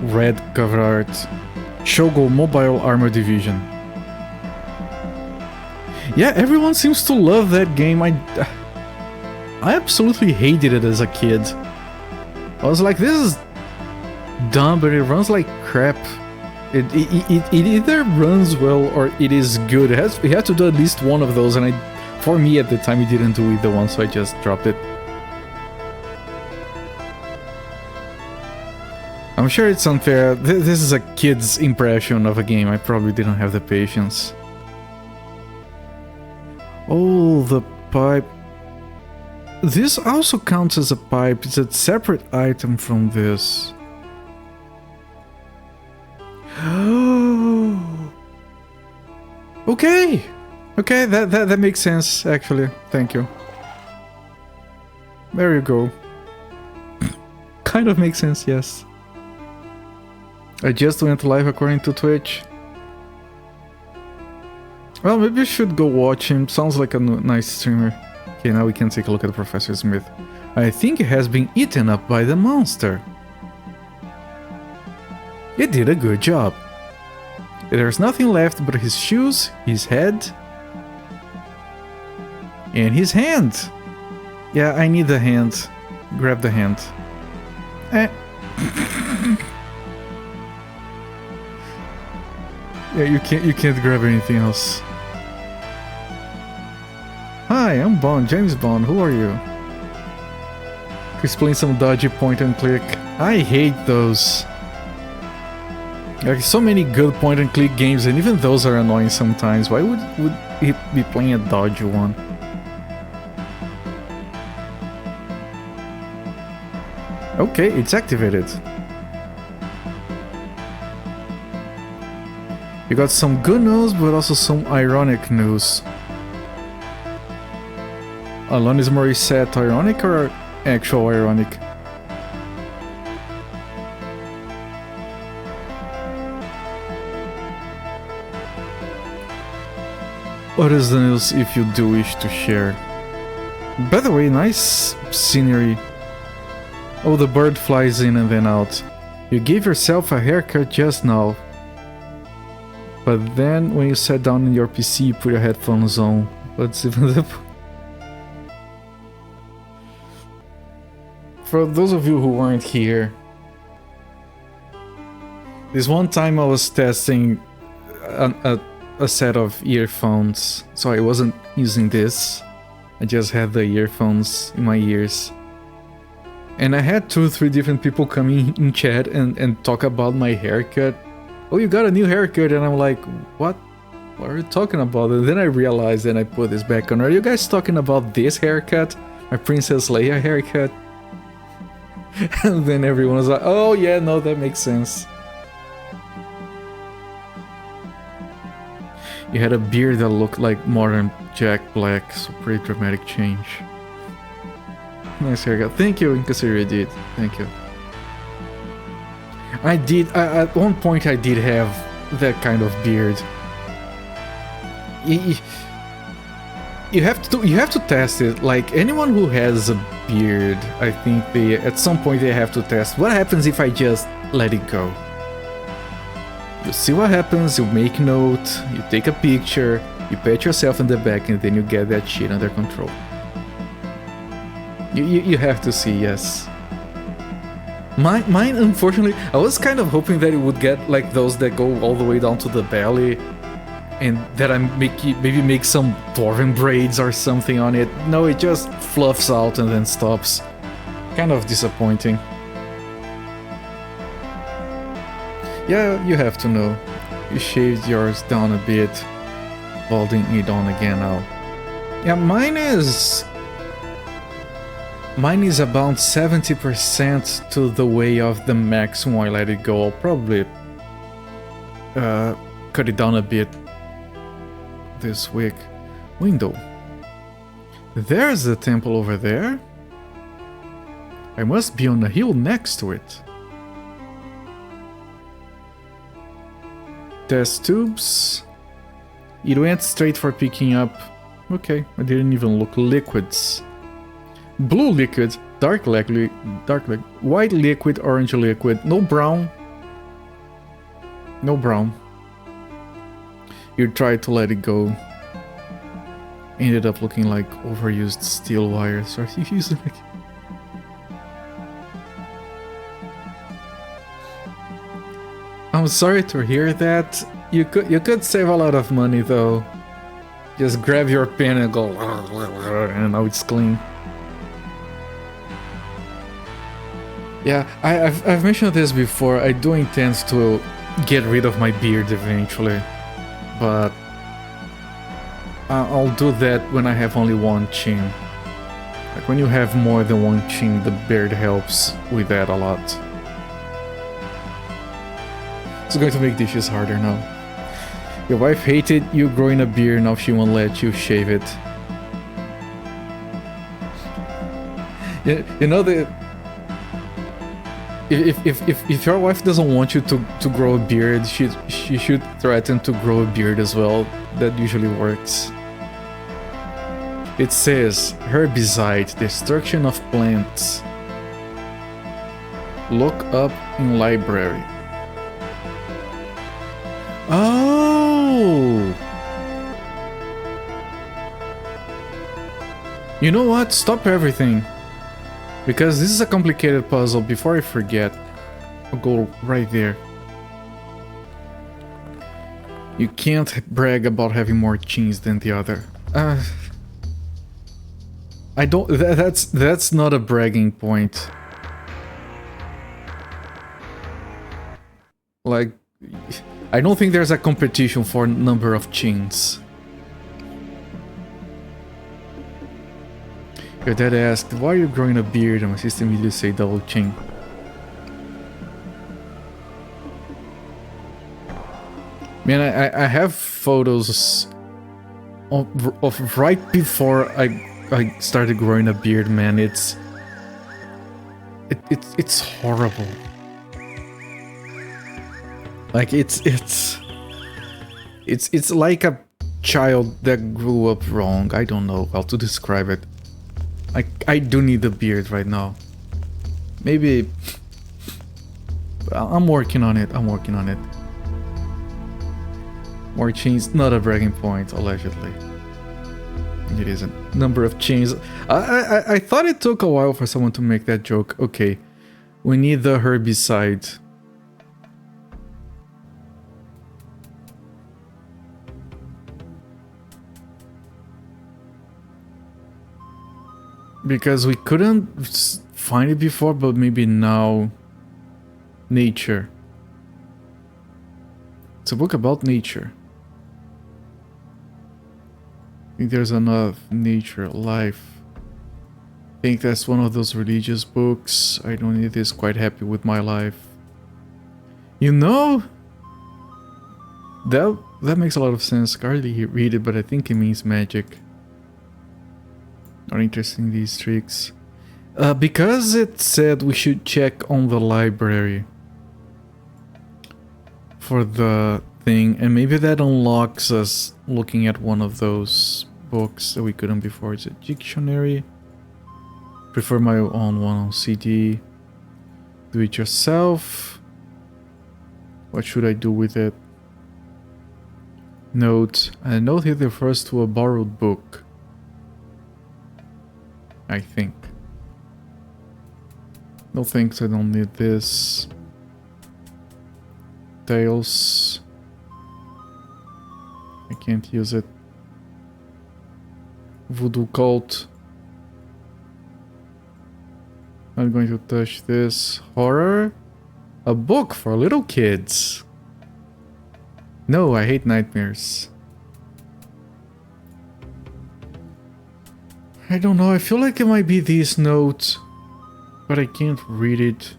red cover art. Shogo Mobile Armor Division. Yeah, everyone seems to love that game. I absolutely hated it as a kid. I was like, this is dumb, but it runs like crap. It either runs well or it is good. It had to do at least one of those, and for me at the time it didn't do either one, so I just dropped it. I'm sure it's unfair. This is a kid's impression of a game. I probably didn't have the patience. Oh, the pipe. This also counts as a pipe. It's a separate item from this. Okay. Okay, that makes sense, actually. Thank you. There you go. Kind of makes sense, yes. I just went live according to Twitch. Well, maybe you should go watch him. Sounds like a nice streamer. Okay, now we can take a look at Professor Smith. I think he has been eaten up by the monster. It did a good job. There's nothing left but his shoes, his head, and his hand. Yeah, I need the hand. Grab the hand. Yeah, you can't grab anything else. Hi, I'm Bond, James Bond. Who are you? Explain some dodgy point and click. I hate those. There's so many good point and click games, and even those are annoying sometimes. Why would it be playing a dodgy one? Okay, it's activated. You got some good news, but also some ironic news. Alanis Morissette ironic or actual ironic? What is the news if you do wish to share? By the way, nice scenery. Oh, the bird flies in and then out. You gave yourself a haircut just now. But then, when you sat down in your PC, you put your headphones on. What's even the... For those of you who weren't here, this one time I was testing a set of earphones. So I wasn't using this. I just had the earphones in my ears. And I had 2 or 3 different people come in chat and talk about my haircut. Oh, you got a new haircut, and I'm like, what? What are you talking about? And then I realized, and I put this back on. Are you guys talking about this haircut? My Princess Leia haircut? And then everyone was like, oh yeah, no, that makes sense. You had a beard that looked like modern Jack Black, so pretty dramatic change. Nice haircut. Thank you, Inconsider you did. Thank you. I did, at one point I did have that kind of beard. You have to test it. Like, anyone who has a beard, I think at some point they have to test what happens if I just let it go. You see what happens, you make note, you take a picture, you pat yourself in the back, and then you get that shit under control. You have to see, yes. Mine, unfortunately, I was kind of hoping that it would get like those that go all the way down to the belly, and that I maybe make some dwarven braids or something on it. No, it just fluffs out and then stops. Kind of disappointing. Yeah, you have to know. You shaved yours down a bit, balding it on again now. Yeah, mine is about 70% to the way of the maximum I let it go. I'll probably cut it down a bit this week. Window. There's the temple over there. I must be on the hill next to it. Test tubes. It went straight for picking up. Okay, I didn't even look. Liquids. Blue liquid, dark liquid, white liquid, orange liquid, no brown. No brown. You tried to let it go. Ended up looking like overused steel wires. Are you using it? I'm sorry to hear that. You could save a lot of money though. Just grab your pen and go, and now it's clean. Yeah, I've mentioned this before. I do intend to get rid of my beard eventually, but I'll do that when I have only one chin. Like when you have more than one chin, the beard helps with that a lot. It's going to make dishes harder now. Your wife hated you growing a beard, now she won't let you shave it. You know that if your wife doesn't want you to grow a beard, she should threaten to grow a beard as well. That usually works. It says herbicide, destruction of plants. Look up in library. Oh! You know what? Stop everything. Because this is a complicated puzzle. Before I forget, I'll go right there. You can't brag about having more cheese than the other. I don't. That's not a bragging point. Like, I don't think there's a competition for number of chins. Your dad asked, "Why are you growing a beard?" And my sister immediately said, "Double chin." Man, I have photos of right before I started growing a beard. Man, it's horrible. Like it's like a child that grew up wrong. I don't know how to describe it. I do need a beard right now. Maybe I'm working on it. I'm working on it. More chains, not a bragging point, allegedly. It isn't. Number of chains. I thought it took a while for someone to make that joke. Okay, we need the herbicide. Because we couldn't find it before, but maybe now. Nature. It's a book about nature. I think there's enough nature, life. I think that's one of those religious books. I don't need this, quite happy with my life. You know? That makes a lot of sense. I hardly read it, but I think it means magic. Not interested in these tricks. Because it said we should check on the library for the thing, and maybe that unlocks us looking at one of those books that we couldn't before. It's a dictionary. Prefer my own one on CD. Do it yourself. What should I do with it? Note. A note here refers to a borrowed book. I think. No thanks, I don't need this. Tails. I can't use it. Voodoo cult. Not going to touch this. Horror? A book for little kids. No, I hate nightmares. I don't know, I feel like it might be this note, but I can't read it.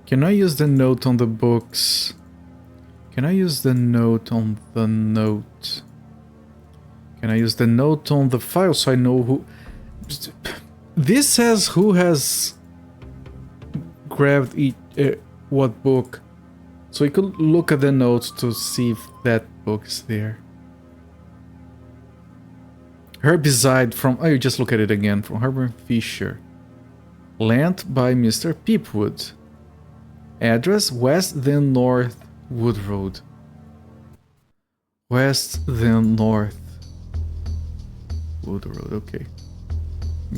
Can I use the note on the books? Can I use the note on the note? Can I use the note on the file so I know who... This says who has grabbed what book. So you could look at the notes to see if that book is there. Herbicide from... Oh, you just look at it again. From Herbert Fisher. Lent by Mr. Peepwood. Address West then North Wood Road. West then North Wood Road, okay.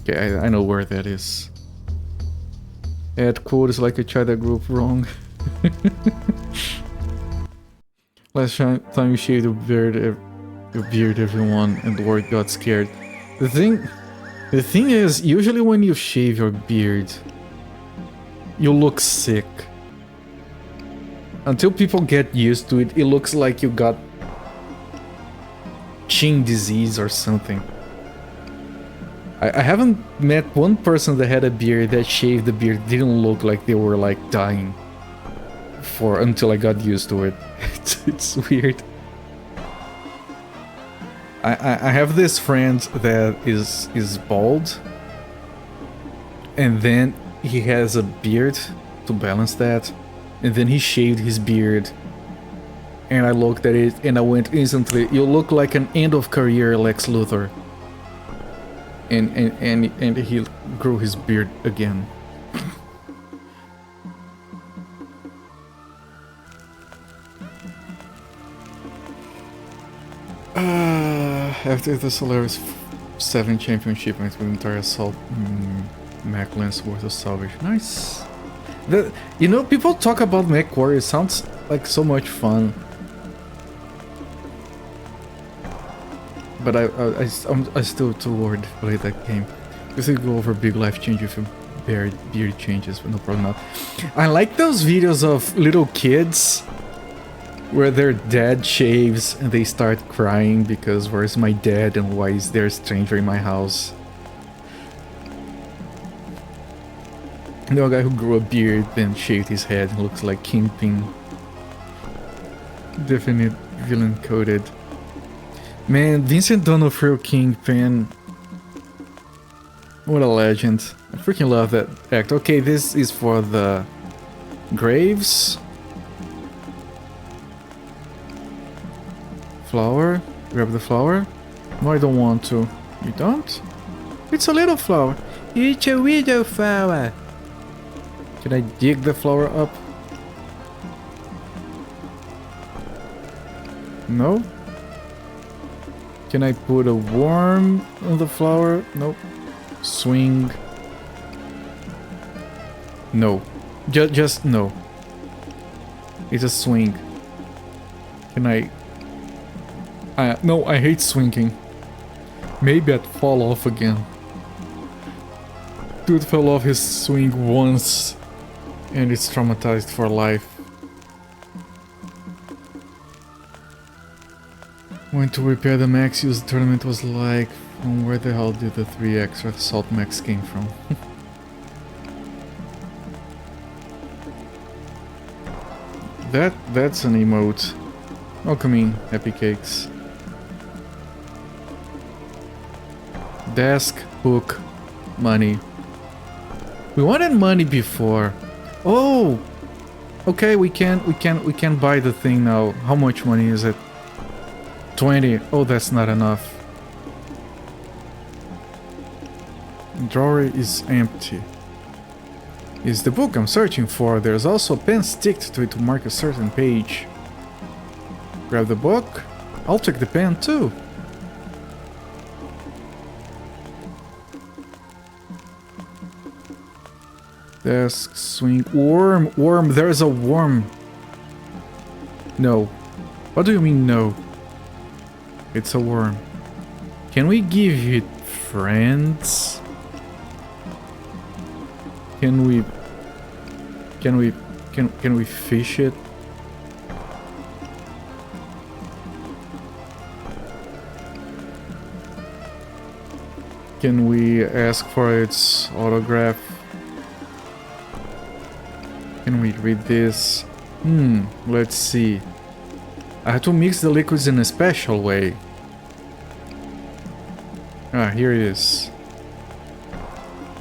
Okay, I know where that is. Add code is like a child that grew up wrong. Last time you shaved your beard, everyone and the world got scared. The thing is, usually when you shave your beard, you look sick. Until people get used to it, it looks like you got chin disease or something. I haven't met one person that had a beard that shaved the beard didn't look like they were like dying until I got used to it. It's weird. I have this friend that is bald, and then he has a beard to balance that, and then he shaved his beard, And I looked at it and I went instantly, you look like an end of career Lex Luthor. And he grew his beard again. After the Solaris 7 championship, I went with entire assault Macklins worth of salvage. Nice. You know, people talk about Mech Warrior, it sounds like so much fun. But I'm still too worried to play that game. If we go over big life change with beard changes, but no problem now. I like those videos of little kids where their dad shaves and they start crying because where's my dad and why is there a stranger in my house? You know, a guy who grew a beard then shaved his head and looks like Kingpin. Definite villain coded. Man, Vincent D'Onofrio Kingpin. What a legend. I freaking love that act. Okay, this is for the graves. Flower. Grab the flower. No, I don't want to. You don't? It's a little flower. It's a widow flower. Can I dig the flower up? No? Can I put a worm on the flower? Nope. Swing. No. Just no. It's a swing. Can I... no, I hate swinging. Maybe I'd fall off again. Dude fell off his swing once and it's traumatized for life. Went to repair the max use the tournament was like, from where the hell did the 3 extra assault max came from? That's an emote. Welcome in, happy cakes. Desk, book, money. We wanted money before. Oh, okay. We can buy the thing now. How much money is it? 20. Oh, that's not enough. Drawer is empty. Is the book I'm searching for. There's also a pen sticked to it to mark a certain page. Grab the book. I'll take the pen too. Desk, swing, worm, there's a worm. No. What do you mean no? It's a worm. Can we give it friends? Can we fish it? Can we ask for its autograph? Can we read this? Let's see. I have to mix the liquids in a special way. Ah, here it is.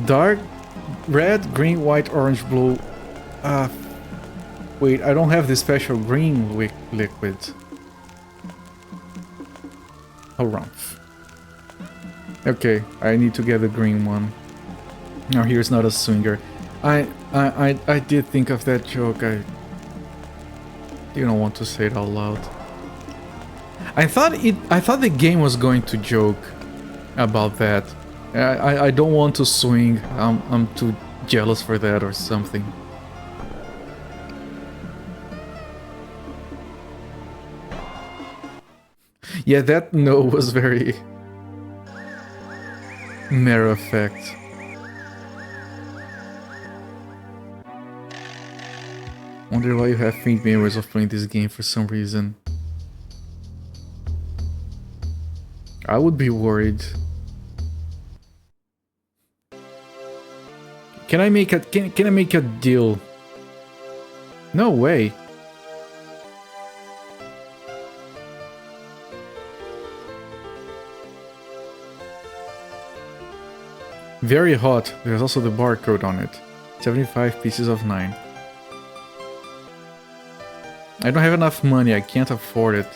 Dark red, green, white, orange, blue. Wait, I don't have the special green liquid. Oh, rumph. Okay, I need to get the green one. Now here's not a swinger. I did think of that joke. I didn't want to say it out loud. I thought the game was going to joke about that. I don't want to swing. I'm too jealous for that or something. Yeah, that no was very matter of fact. Wonder why you have faint memories of playing this game for some reason. I would be worried. Can I make a deal? No way. Very hot. There's also the barcode on it. 75 pieces of 9. I don't have enough money, I can't afford it.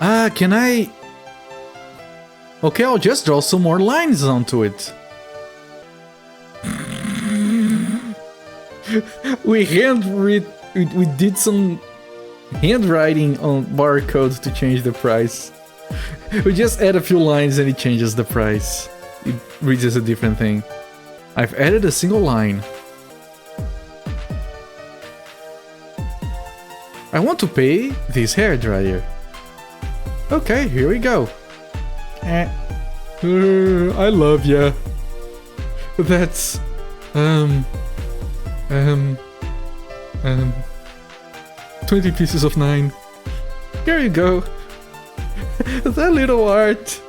Ah, can I... Okay, I'll just draw some more lines onto it. we did some handwriting on barcodes to change the price. We just add a few lines and it changes the price. It reads as a different thing. I've added a single line. I want to pay this hairdryer. Okay, here we go. I love ya. That's 20 pieces of 9. Here you go. That little art.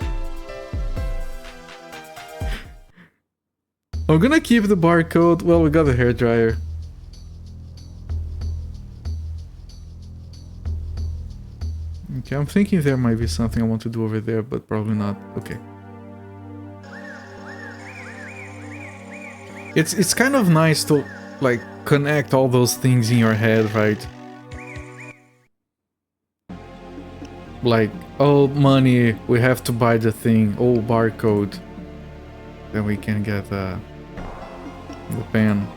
I'm gonna keep the barcode. Well, we got the hairdryer. Okay, I'm thinking there might be something I want to do over there, but probably not. Okay. It's kind of nice to, like, connect all those things in your head, right? Like, oh, money, we have to buy the thing. Oh, barcode. Then we can get the pen.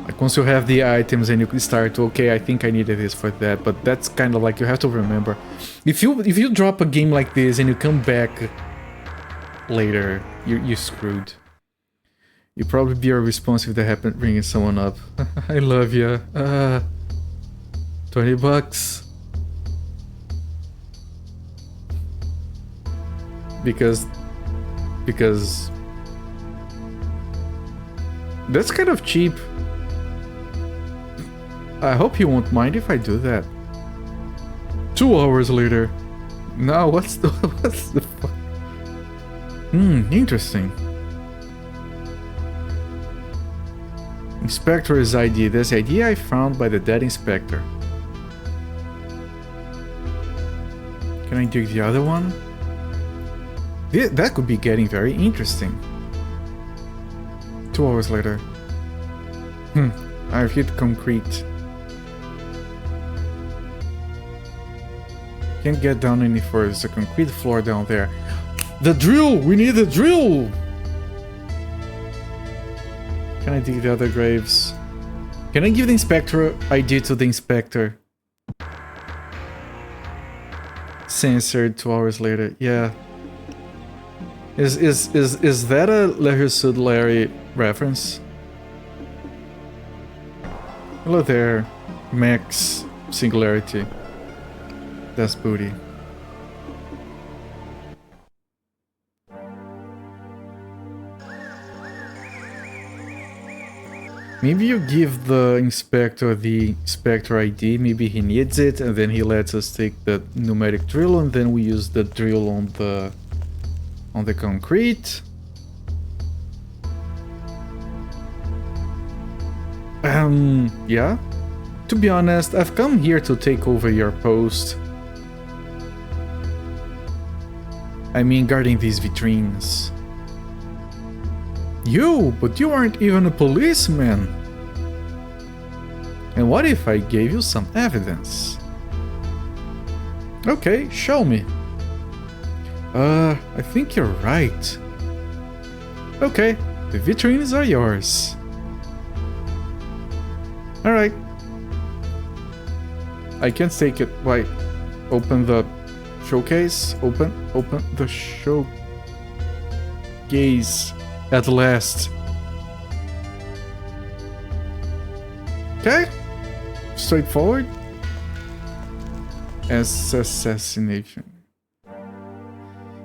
Like, once you have the items and you can start to, okay, I think I needed this for that, but that's kind of like, you have to remember. If you drop a game like this and you come back later, you're screwed. You'd probably be irresponsible if that happened, bringing someone up. I love ya. 20 bucks. Because that's kind of cheap. I hope you won't mind if I do that. 2 hours later. No, what's the fuck? Interesting. Inspector's ID. That's the ID I found by the dead inspector. Can I do the other one? That could be getting very interesting. 2 hours later. I've hit concrete. Can't get down any further. There's a concrete floor down there. The drill! We need the drill! Can I dig the other graves? Can I give the inspector ID to the inspector? Censored 2 hours later. Yeah. Is that a Larry Sud Larry reference? Hello there, Max Singularity. That's booty. Maybe you give the inspector ID, maybe he needs it, and then he lets us take the pneumatic drill, and then we use the drill on the concrete. Yeah. To be honest, I've come here to take over your post. I mean, guarding these vitrines. But you aren't even a policeman. And what if I gave you some evidence? Okay, show me. I think you're right. Okay, the vitrines are yours. Alright. I can't take it. Why? Open the showcase. Open the showcase. At last. Okay. Straightforward. Assassination.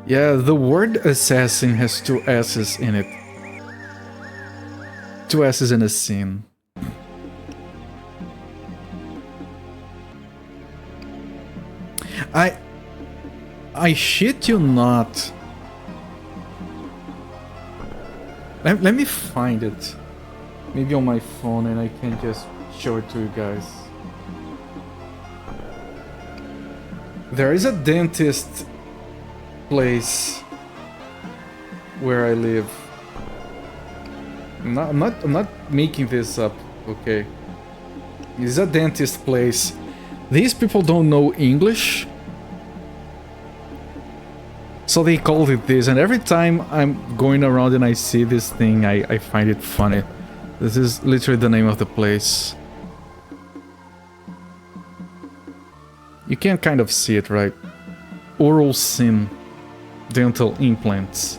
Yeah, the word assassin has 2 S's in it. 2 S's and a sin. I shit you not. Let me find it. Maybe on my phone and I can just show it to you guys. There is a dentist place where I live. I'm not making this up, okay? It's a dentist place. These people don't know English, so they called it this, and every time I'm going around and I see this thing, I find it funny. This is literally the name of the place. You can kind of see it, right? Oral Sin dental implants.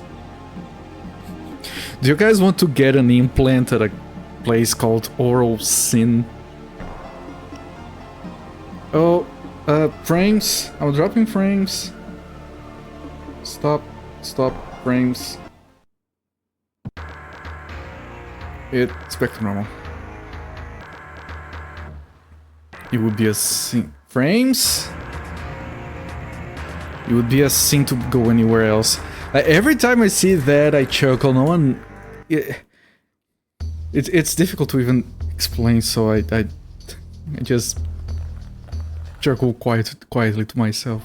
Do you guys want to get an implant at a place called Oral Sin? Oh, frames. I'm dropping frames. Stop, frames. It's back to normal. It would be a sin. Frames? It would be a sin to go anywhere else. Every time I see that, I chuckle. No one... It's difficult to even explain, so I just chuckle quietly to myself.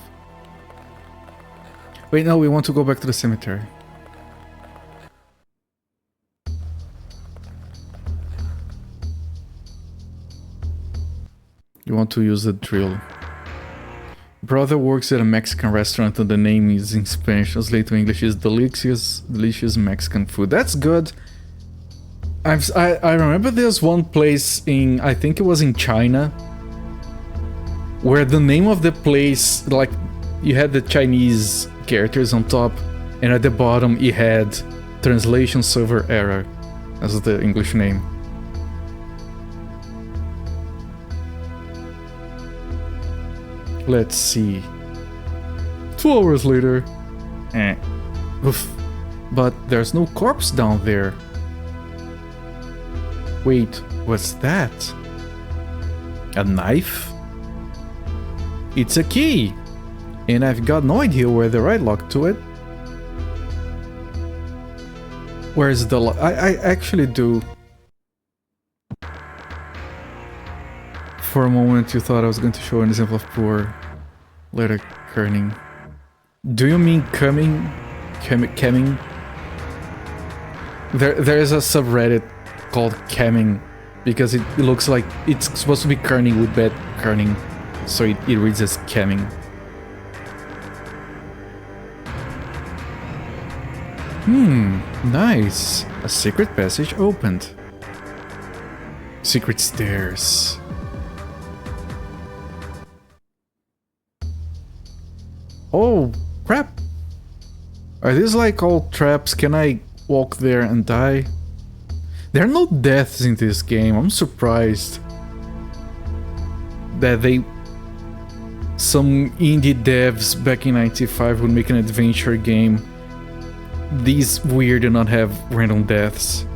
Wait, no, we want to go back to the cemetery. You want to use the drill. Brother works at a Mexican restaurant and the name is in Spanish. Translated to English is delicious Mexican food. That's good. I remember there's one place in, I think it was in China, where the name of the place, like, you had the Chinese characters on top, and at the bottom it had translation server error as the English name. Let's see. 2 hours later. Oof. But there's no corpse down there. Wait, what's that? A knife? It's a key! And I've got no idea where the right lock to it. Where's the lock? I actually do. For a moment you thought I was going to show an example of poor letter kerning. Do you mean coming? Camming? There is a subreddit called camming because it looks like it's supposed to be kerning with bad kerning, so it reads as camming. Nice. A secret passage opened. Secret stairs. Oh, crap. Are these like all traps? Can I walk there and die? There are no deaths in this game. I'm surprised that some indie devs back in '95 would make an adventure game these weird and not have random deaths.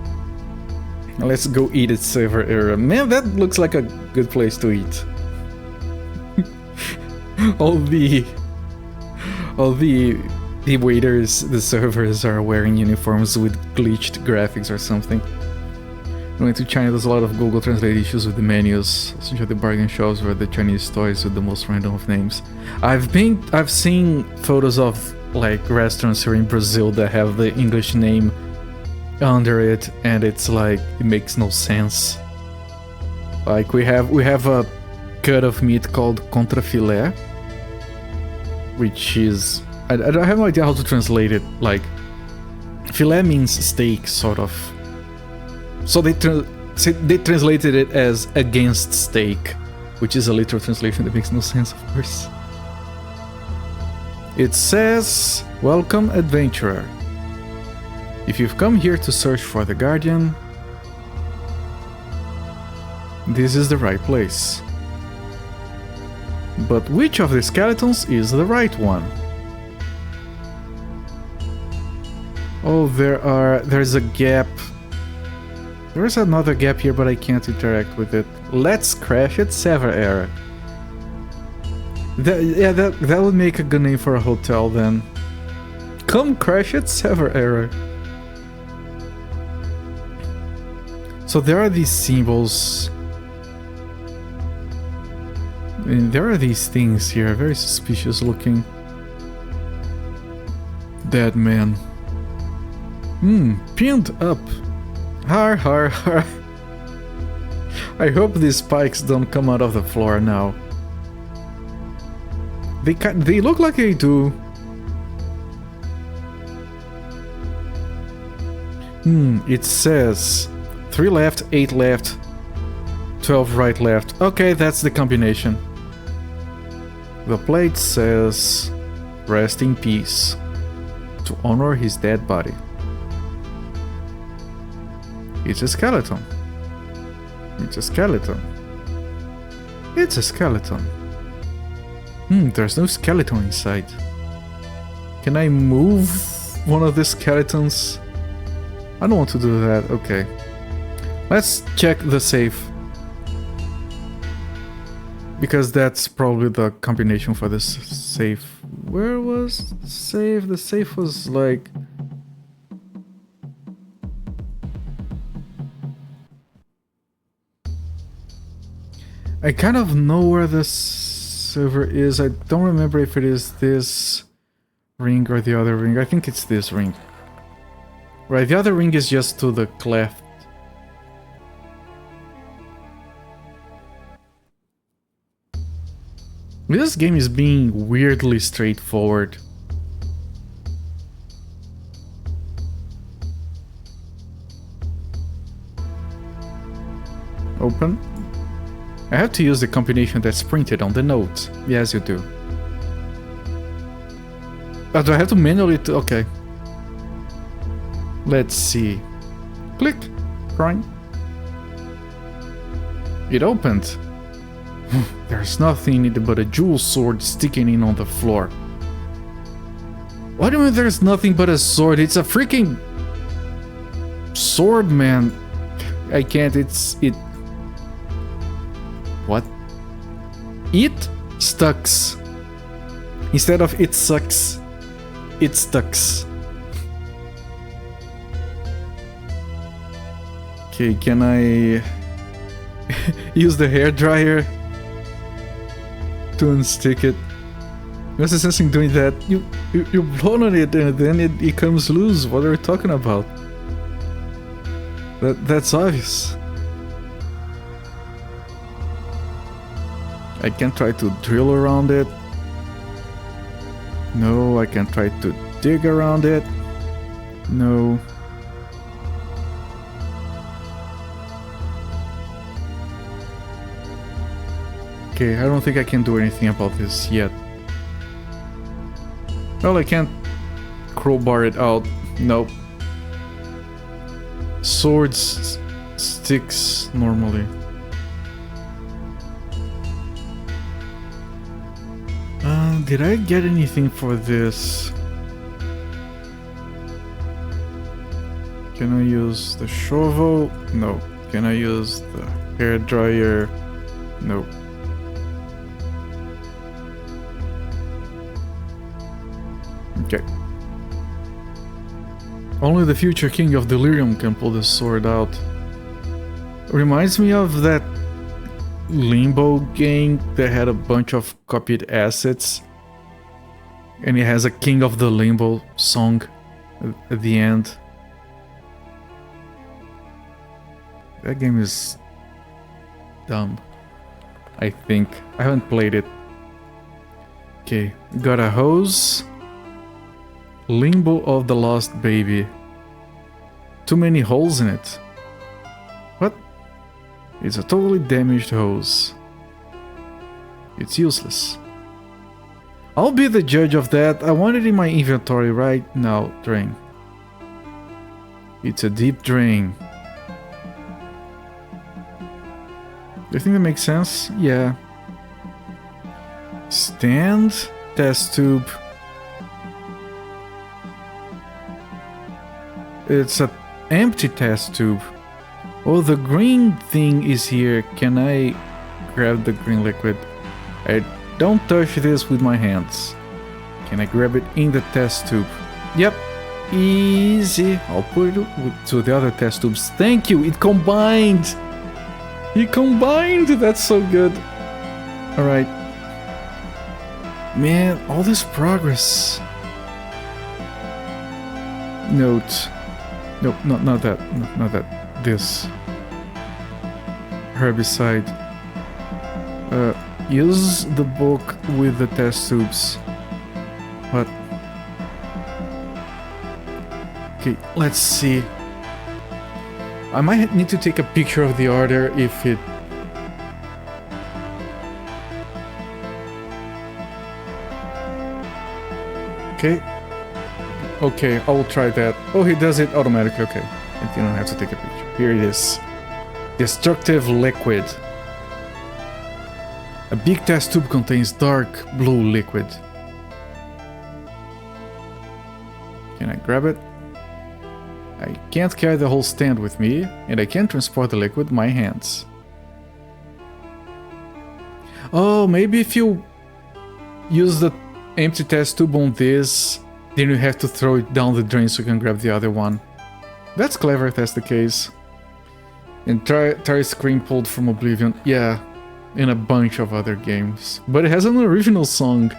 Let's go eat at server error. Man, that looks like a good place to eat. all the waiters, the servers are wearing uniforms with glitched graphics or something. Going to China, there's a lot of Google Translate issues with the menus. Also enjoy the bargain shops where the Chinese toys with the most random of names. I've seen photos of like restaurants here in Brazil that have the English name under it, and it's like it makes no sense. Like we have a cut of meat called contrafilé, which is I have no idea how to translate it. Like filet means steak, sort of. So they translated it as against steak, which is a literal translation that makes no sense, of course. It says, "Welcome, adventurer. If you've come here to search for the Guardian, this is the right place. But which of the skeletons is the right one?" Oh, there's a gap. There's another gap here, but I can't interact with it. Let's crash it, server error. That would make a good name for a hotel then. Come crash it, server error. So there are these symbols. And there are these things here, very suspicious looking. Dead man. Pinned up. Har har har. I hope these spikes don't come out of the floor now. They look like they do. It says 3 left, 8 left, 12 right, left. Okay, that's the combination. The plate says rest in peace, to honor his dead body. It's a skeleton. It's a skeleton. It's a skeleton. There's no skeleton inside. Can I move one of the skeletons? I don't want to do that. Okay. Let's check the safe. Because that's probably the combination for this safe. Where was the safe? The safe was like... I kind of know where the server is. I don't remember if it is this ring or the other ring. I think it's this ring. Right, the other ring is just to the left. This game is being weirdly straightforward. Open. I have to use the combination that's printed on the note. Yes, you do. Oh, do I have to manually... Okay. Let's see. Click. Crying. It opened. There's nothing in it but a jewel sword sticking in on the floor. What do you mean there's nothing but a sword? It's a freaking... sword, man. I can't, it... What? It stucks. Instead of it sucks, it stucks. Okay, can I use the hairdryer to unstick it? What's the sense in doing that? You blow on it and then it comes loose. What are you talking about? That's obvious. I can try to drill around it. No, I can try to dig around it. No. Okay, I don't think I can do anything about this yet. Well, I can't crowbar it out. Nope. Swords sticks normally. Did I get anything for this? Can I use the shovel? No. Can I use the hairdryer? No. Okay. Only the future king of Delirium can pull this sword out. Reminds me of that Limbo game that had a bunch of copied assets. And it has a King of the Limbo song at the end. That game is dumb, I think. I haven't played it. Okay, got a hose. Limbo of the Lost Baby. Too many holes in it. What? It's a totally damaged hose. It's useless. I'll be the judge of that. I want it in my inventory right now. Drain. It's a deep drain. Do you think that makes sense? Yeah. Stand. Test tube. It's an empty test tube. Oh, the green thing is here. Can I grab the green liquid? I don't touch this with my hands. Can I grab it in the test tube? Yep. Easy. I'll put it to the other test tubes. Thank you. It combined. It combined. That's so good. Alright. Man, all this progress. Note. Nope, not that. Not that. This. herbicide. Use the book with the test tubes. What? Okay, let's see. I might need to take a picture of the order if it... Okay. Okay, I will try that. Oh, he does it automatically. Okay. I don't have to take a picture. Here it is. Destructive liquid. A big test tube contains dark blue liquid. Can I grab it? I can't carry the whole stand with me, and I can't transport the liquid with my hands. Oh, maybe if you use the empty test tube on this, then you have to throw it down the drain so you can grab the other one. That's clever if that's the case. And try Scream pulled from Oblivion. Yeah, in a bunch of other games. But it has an original song.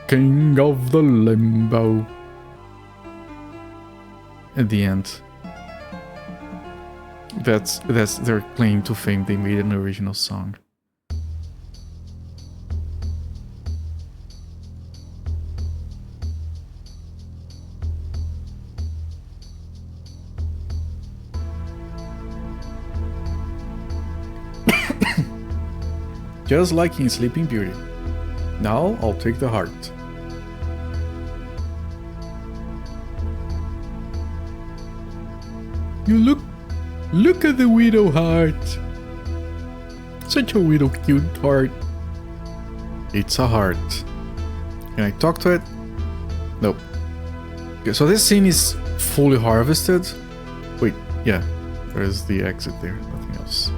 King of the Limbo. At the end. That's their claim to fame. They made an original song. Just like in Sleeping Beauty. Now I'll take the heart. You look at the widow heart. Such a widow cute heart. It's a heart. Can I talk to it? Nope. Okay, so this scene is fully harvested. Wait, yeah. There's the exit there, nothing else.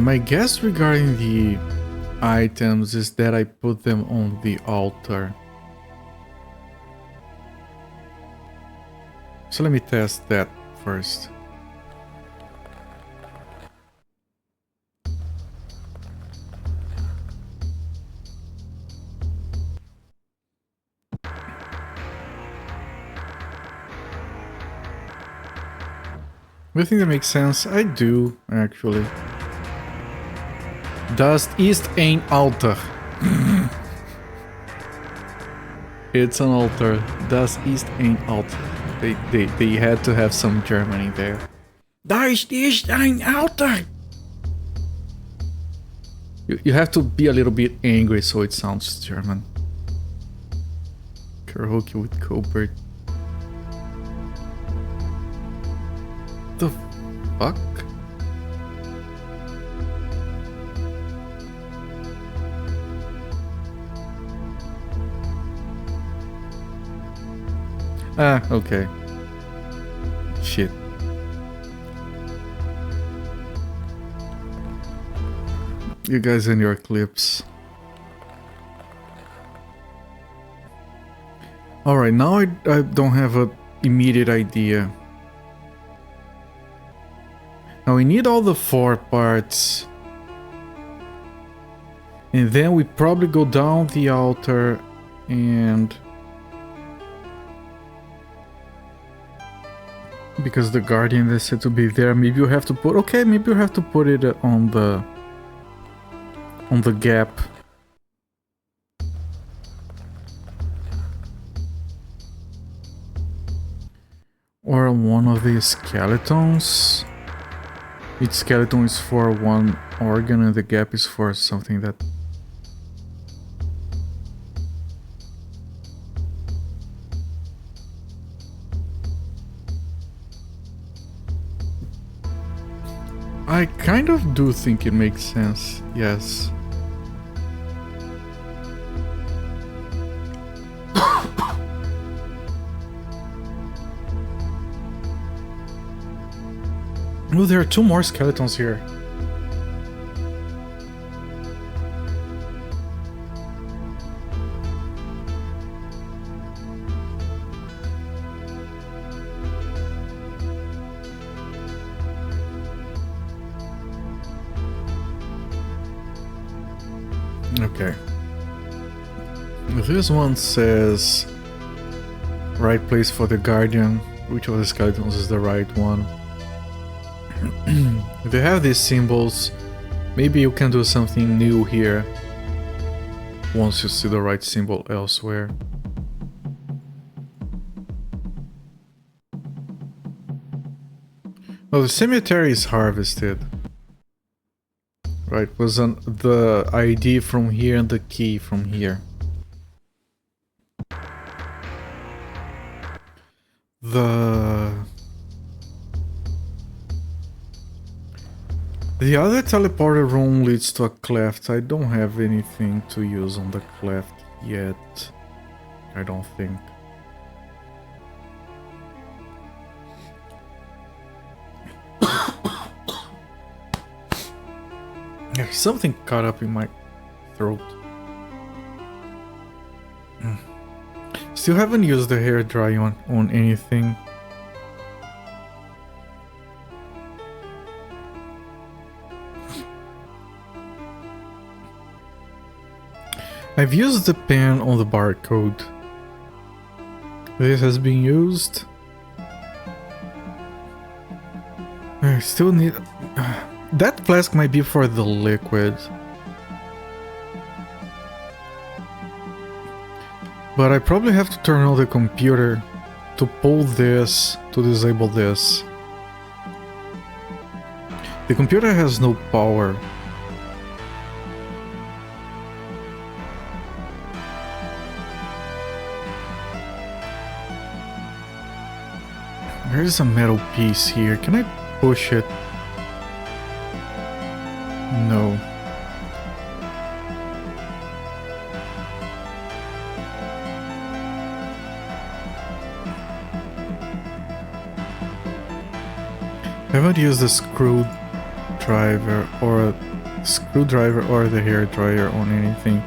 My guess regarding the items is that I put them on the altar. So let me test that first. You think that makes sense? I do, actually. Dust East ain't altar. It's an altar. Dust East ain't altar. They had to have some Germany there. Dust East ain't altar. You have to be a little bit angry so it sounds German. Karaoke with Colbert. The fuck? Ah, okay. Shit. You guys and your clips. Alright, now I don't have an immediate idea. Now we need all the 4 parts. And then we probably go down the altar and... because the guardian is said to be there, maybe you have to put... okay, maybe you have to put it on the gap. Or on one of the skeletons. Each skeleton is for one organ and the gap is for something that... I kind of do think it makes sense, yes. Oh, there are 2 more skeletons here. Okay. This one says right place for the guardian, which of the skeletons is the right one. If you have these symbols, maybe you can do something new here once you see the right symbol elsewhere. Oh, the cemetery is harvested. Right, was on the ID from here and the key from here. The other teleporter room leads to a cleft. I don't have anything to use on the cleft yet. I don't think. There's something caught up in my throat. Still haven't used the hair dry on anything. I've used the pen on the barcode. This has been used. I still need... that flask might be for the liquid. But I probably have to turn on the computer to pull this, to disable this. The computer has no power. There is a metal piece here. Can I push it? No. I haven't used the screwdriver or the hair dryer on anything.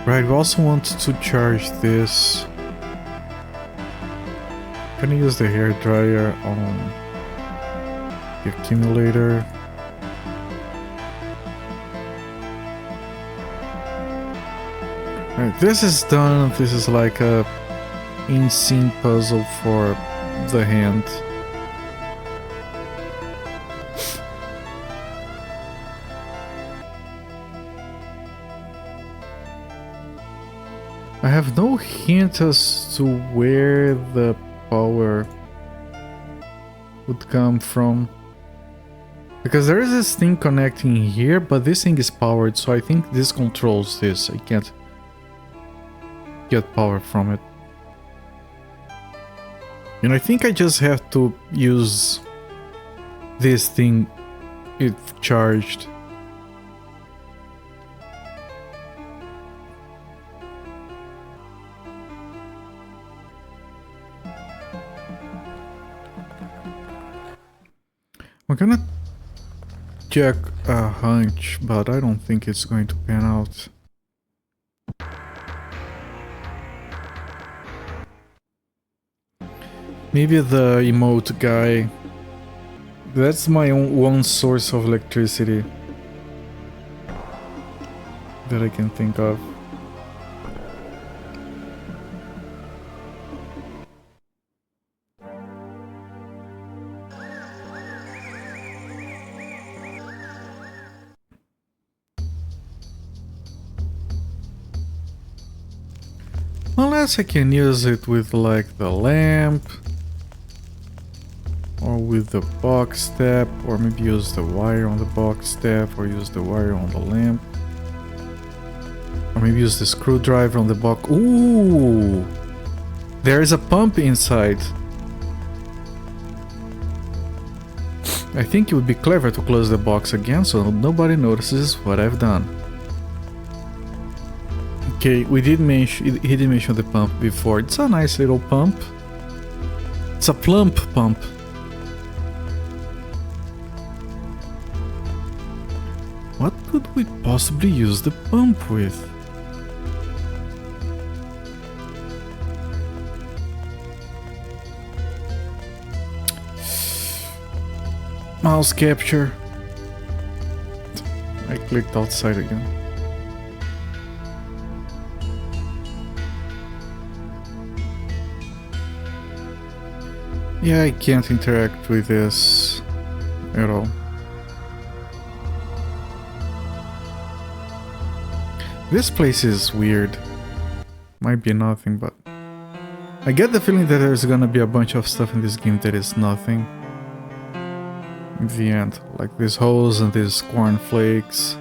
Right, we also want to charge this. I'm gonna use the hair dryer on the accumulator. Right, this is done. This is like a in-scene puzzle for the hand. I have no hint as to where the power would come from, because there is this thing connecting here, but this thing is powered, so I think this controls this. I can't get power from it. And I think I just have to use this thing if charged. I'm gonna check a hunch, but I don't think it's going to pan out. Maybe the emote guy. That's my one source of electricity that I can think of. Unless I can use it with like the lamp, or with the box step, or maybe use the wire on the box step, or use the wire on the lamp, or maybe use the screwdriver on the box. Ooh! There is a pump inside. I think it would be clever to close the box again so nobody notices what I've done. Okay, he did mention the pump before. It's a nice little pump. It's a plump pump. What could we possibly use the pump with? Mouse capture. I clicked outside again. Yeah, I can't interact with this at all. This place is weird. Might be nothing, but I get the feeling that there's gonna be a bunch of stuff in this game that is nothing in the end, like these holes and these cornflakes.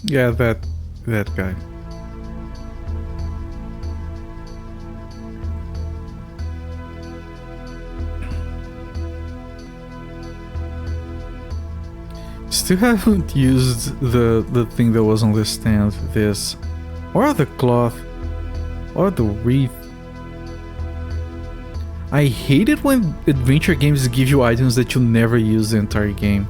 Yeah, that guy. Still haven't used the thing that was on the stand, this, or the cloth, or the wreath. I hate it when adventure games give you items that you never use the entire game,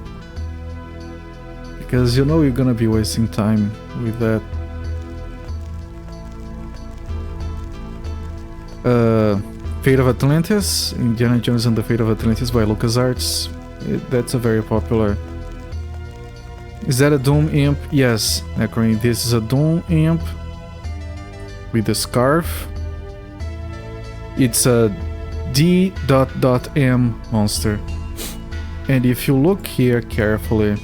because you know you're gonna be wasting time with that. Fate of Atlantis, Indiana Jones and the Fate of Atlantis by LucasArts. That's a very popular. Is that a Doom imp? Yes, Necrane. This is a Doom imp with a scarf. It's a D.M monster. And if you look here carefully,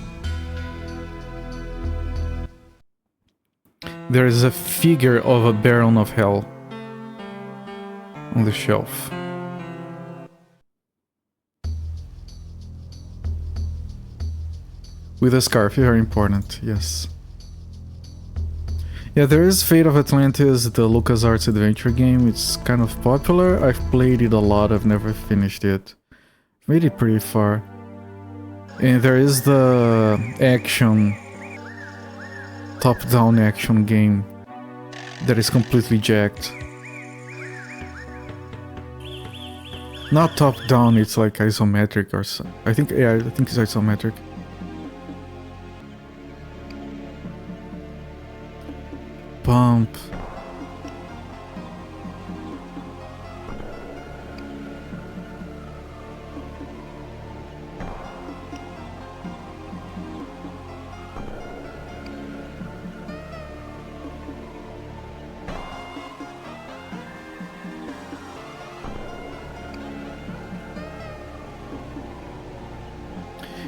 there is a figure of a Baron of Hell on the shelf. With a scarf, very important, yes. Yeah, there is Fate of Atlantis, the LucasArts adventure game. It's kind of popular. I've played it a lot, I've never finished it. Made it pretty far. And there is the action, top-down action game that is completely jacked. Not top-down, it's like isometric or so. I think it's isometric. Pump.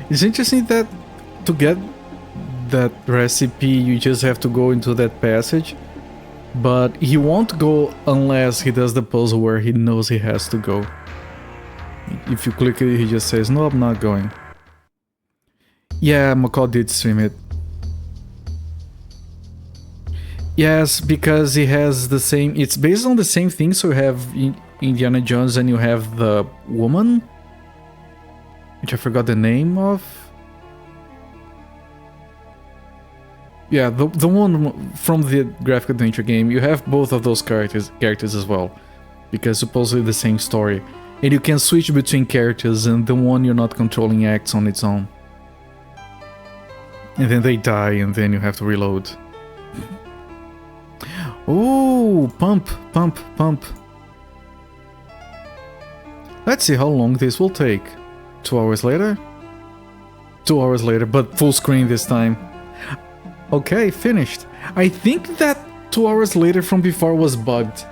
It's interesting that to get that recipe you just have to go into that passage, but he won't go unless he does the puzzle where he knows he has to go. If you click it, he just says, no, I'm not going. Yeah, Macaw did stream it. Yes, because he has the same, it's based on the same thing, so you have Indiana Jones and you have the woman, which I forgot the name of. Yeah, the one from the graphic adventure game, you have both of those characters as well, because supposedly the same story. And you can switch between characters, and the one you're not controlling acts on its own. And then they die, and then you have to reload. Oh, pump. Let's see how long this will take. 2 hours later? 2 hours later, but full screen this time. Okay, finished. I think that 2 hours later from before was bugged.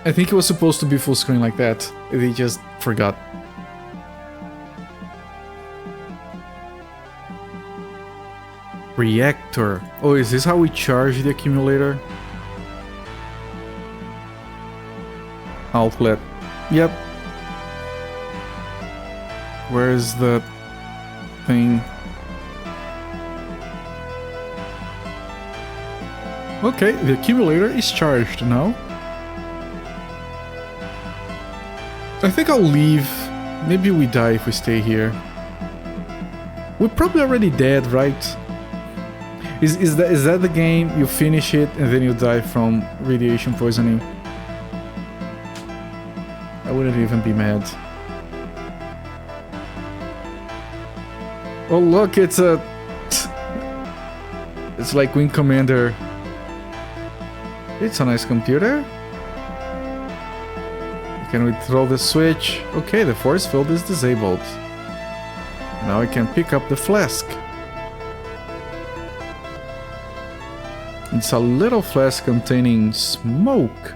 I think it was supposed to be full screen like that. They just forgot. Reactor. Oh, is this how we charge the accumulator? Outlet. Yep. Where's the thing? Okay, the accumulator is charged now. I think I'll leave. Maybe we die if we stay here. We're probably already dead, right? Is that the game? You finish it and then you die from radiation poisoning? I wouldn't even be mad. Oh look, it's a... It's like Wing Commander. It's a nice computer. Can we throw the switch? Okay, the force field is disabled. Now I can pick up the flask. It's a little flask containing smoke.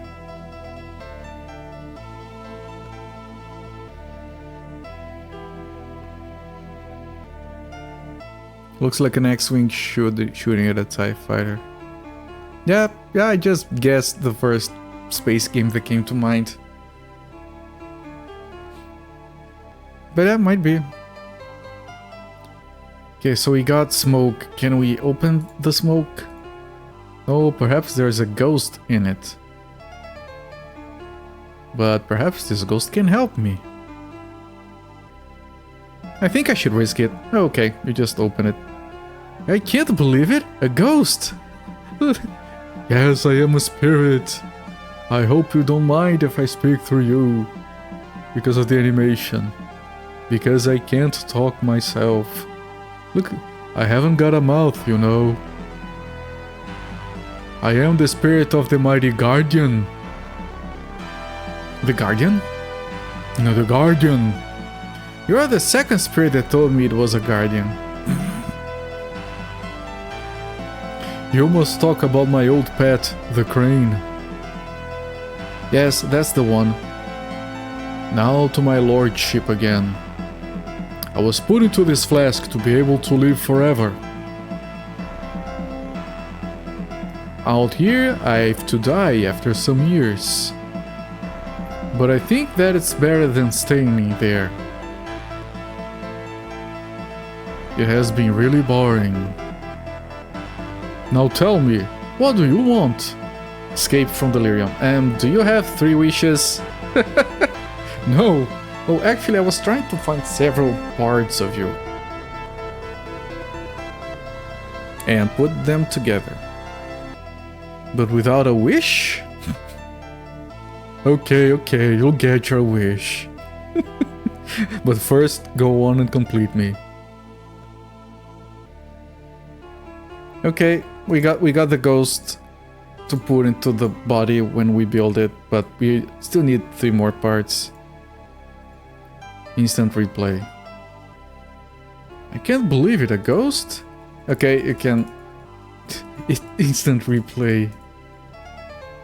Looks like an X-Wing shooting at a TIE fighter. Yeah, I just guessed the first space game that came to mind. But that might be. Okay, so we got smoke. Can we open the smoke? Oh, perhaps there's a ghost in it. But perhaps this ghost can help me. I think I should risk it. Okay, you just open it. I can't believe it! A ghost! Yes, I am a spirit. I hope you don't mind if I speak through you. Because of the animation. Because I can't talk myself. Look, I haven't got a mouth, you know. I am the spirit of the mighty Guardian. The Guardian? No, the Guardian. You are the second spirit that told me it was a Guardian. You must talk about my old pet, the crane. Yes, that's the one. Now to my lordship again. I was put into this flask to be able to live forever. Out here, I have to die after some years. But I think that it's better than staying in there. It has been really boring. Now tell me, what do you want? Escape from Delirium. Do you have 3 wishes? No. Oh, actually I was trying to find several parts of you. And put them together. But without a wish? Okay, you'll get your wish. But first, go on and complete me. Okay, we got the ghost to put into the body when we build it, but we still need 3 more parts. Instant replay. I can't believe it, a ghost? Okay, you can... instant replay.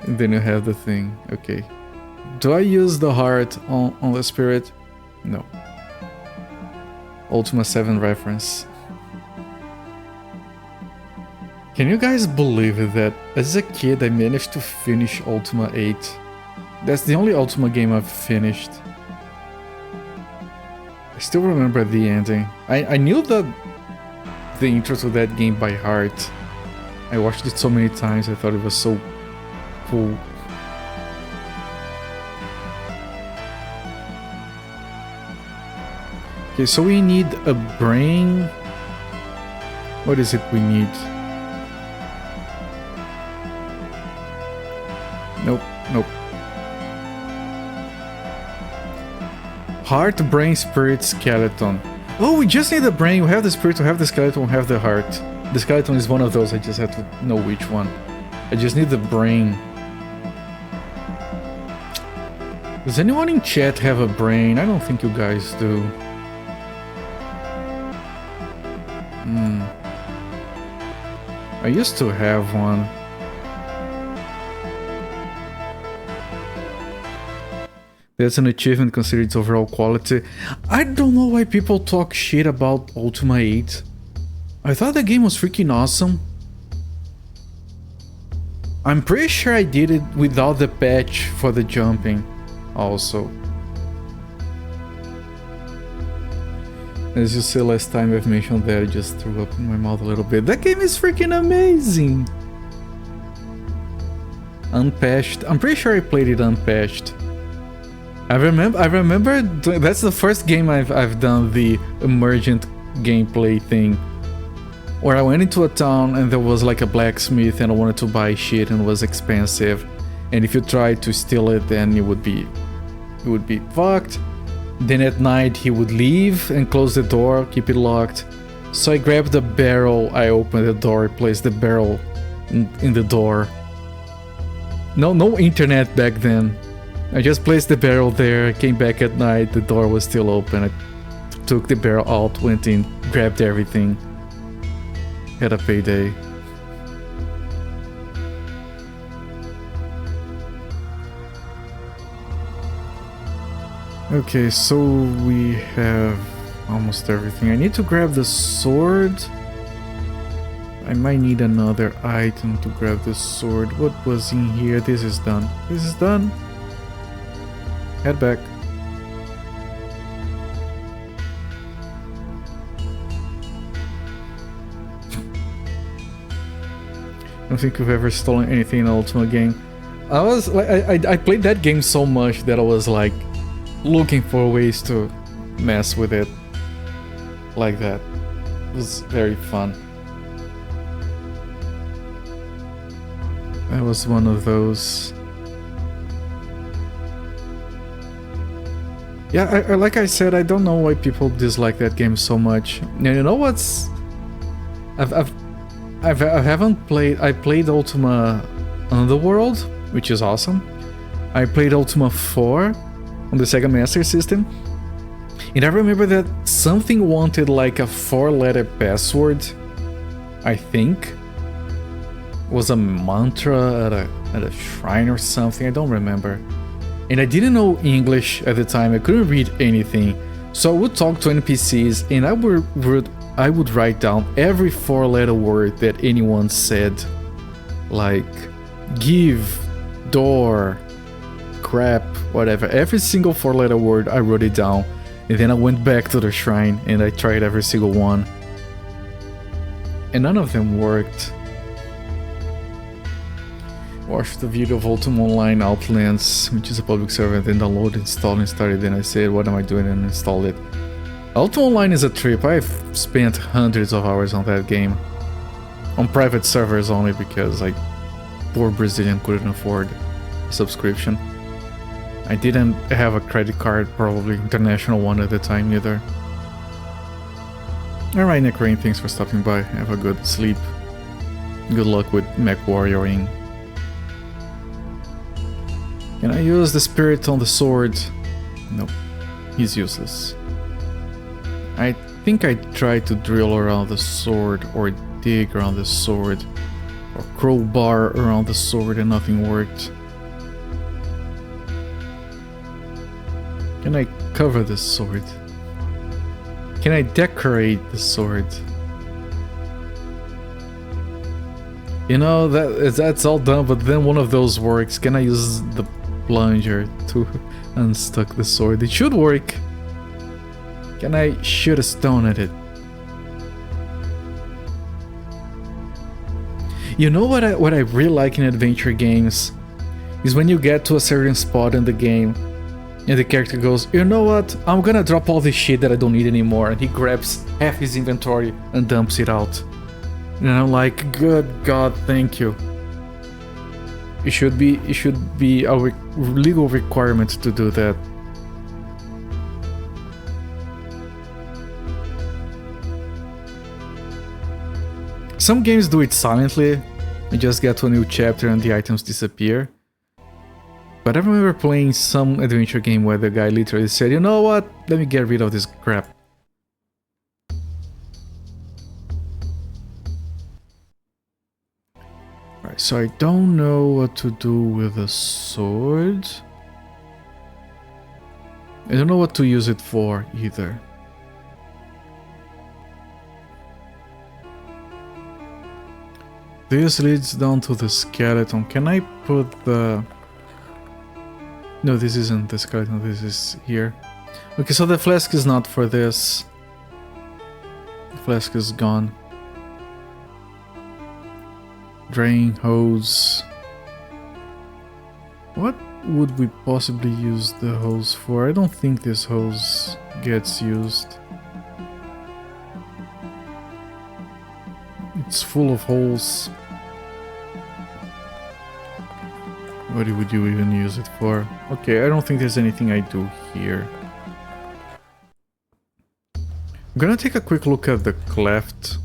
And then you have the thing, okay. Do I use the heart on the spirit? No. Ultima 7 reference. Can you guys believe that as a kid I managed to finish Ultima 8? That's the only Ultima game I've finished. I still remember the ending. I knew the intro to that game by heart. I watched it so many times, I thought it was so cool. Okay, so we need a brain. What is it we need? Nope. Heart, brain, spirit, skeleton. Oh, we just need the brain. We have the spirit, we have the skeleton, we have the heart. The skeleton is one of those, I just have to know which one. I just need the brain. Does anyone in chat have a brain? I don't think you guys do. I used to have one. That's an achievement considering its overall quality. I don't know why people talk shit about Ultima 8. I thought the game was freaking awesome. I'm pretty sure I did it without the patch for the jumping also. As you said last time I've mentioned that, I just threw up in my mouth a little bit. That game is freaking amazing! Unpatched. I'm pretty sure I played it unpatched. I remember that's the first game I've done the emergent gameplay thing. Where I went into a town and there was like a blacksmith and I wanted to buy shit and it was expensive. And if you tried to steal it, then it would be fucked. Then at night he would leave and close the door, keep it locked. So I grabbed the barrel, I opened the door, placed the barrel in the door. No internet back then. I just placed the barrel there, came back at night, the door was still open. I took the barrel out, went in, grabbed everything. Had a payday. Okay, so we have almost everything. I need to grab the sword. I might need another item to grab the sword. What was in here? This is done. This is done. Head back. I don't think we've ever stolen anything in an Ultima game. I played that game so much that I was like looking for ways to mess with it like that. It was very fun. That was one of those. Yeah, like I said, I don't know why people dislike that game so much. And you know what's? I haven't played. I played Ultima Underworld, which is awesome. I played Ultima 4 on the Sega Master System, and I remember that something wanted like a 4-letter password. I think it was a mantra at a shrine or something. I don't remember. And I didn't know English at the time. I couldn't read anything, so I would talk to NPCs, and I would write down every 4-letter word that anyone said, like give, door, crap, whatever. Every single 4-letter word, I wrote it down, and then I went back to the shrine and I tried every single one, and none of them worked. Watched the video of Ultima Online Outlands, which is a public server, then downloaded, installed, and started. Then I said, what am I doing, and installed it. Ultima Online is a trip. I've spent hundreds of hours on that game. On private servers only, because like poor Brazilian couldn't afford a subscription. I didn't have a credit card, probably international one at the time either. Alright, Necrane, thanks for stopping by. Have a good sleep. Good luck with mech warrioring. Can I use the spirit on the sword? Nope, he's useless. I think I tried to drill around the sword, or dig around the sword, or crowbar around the sword, and nothing worked. Can I cover the sword? Can I decorate the sword? You know, that's all done, but then one of those works. Can I use the plunger to unstuck the sword? It should work. Can I shoot a stone at it? You know what I really like in adventure games is when you get to a certain spot in the game and the character goes, you know what, I'm gonna drop all this shit that I don't need anymore, and he grabs half his inventory and dumps it out. And I'm like, good God, thank you. It should be a legal requirement to do that. Some games do it silently, you just get to a new chapter and the items disappear. But I remember playing some adventure game where the guy literally said, you know what, let me get rid of this crap. Alright, so I don't know what to do with the sword. I don't know what to use it for either. This leads down to the skeleton. Can I put the... No, this isn't the skeleton, this is here. Okay, so the flask is not for this. The flask is gone. Drain hose. What would we possibly use the hose for? I don't think this hose gets used. It's full of holes. What would you even use it for? Okay, I don't think there's anything I do here. I'm gonna take a quick look at the cleft.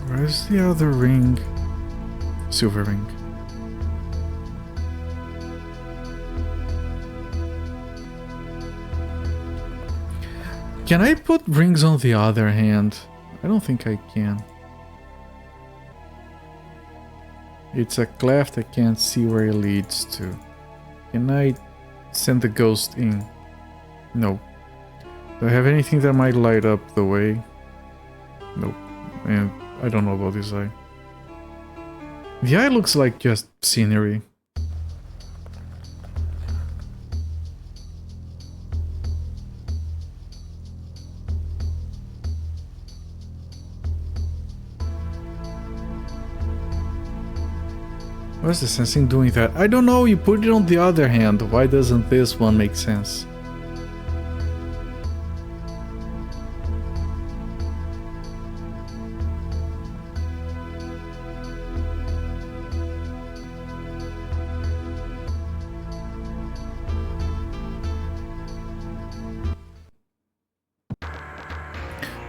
Where's the other ring? Silver ring. Can I put rings on the other hand? I don't think I can. It's a cleft, I can't see where it leads to. Can I send the ghost in? No. Do I have anything that might light up the way? Nope. And I don't know about this eye. The eye looks like just scenery. What's the sense in doing that? I don't know, you put it on the other hand. Why doesn't this one make sense?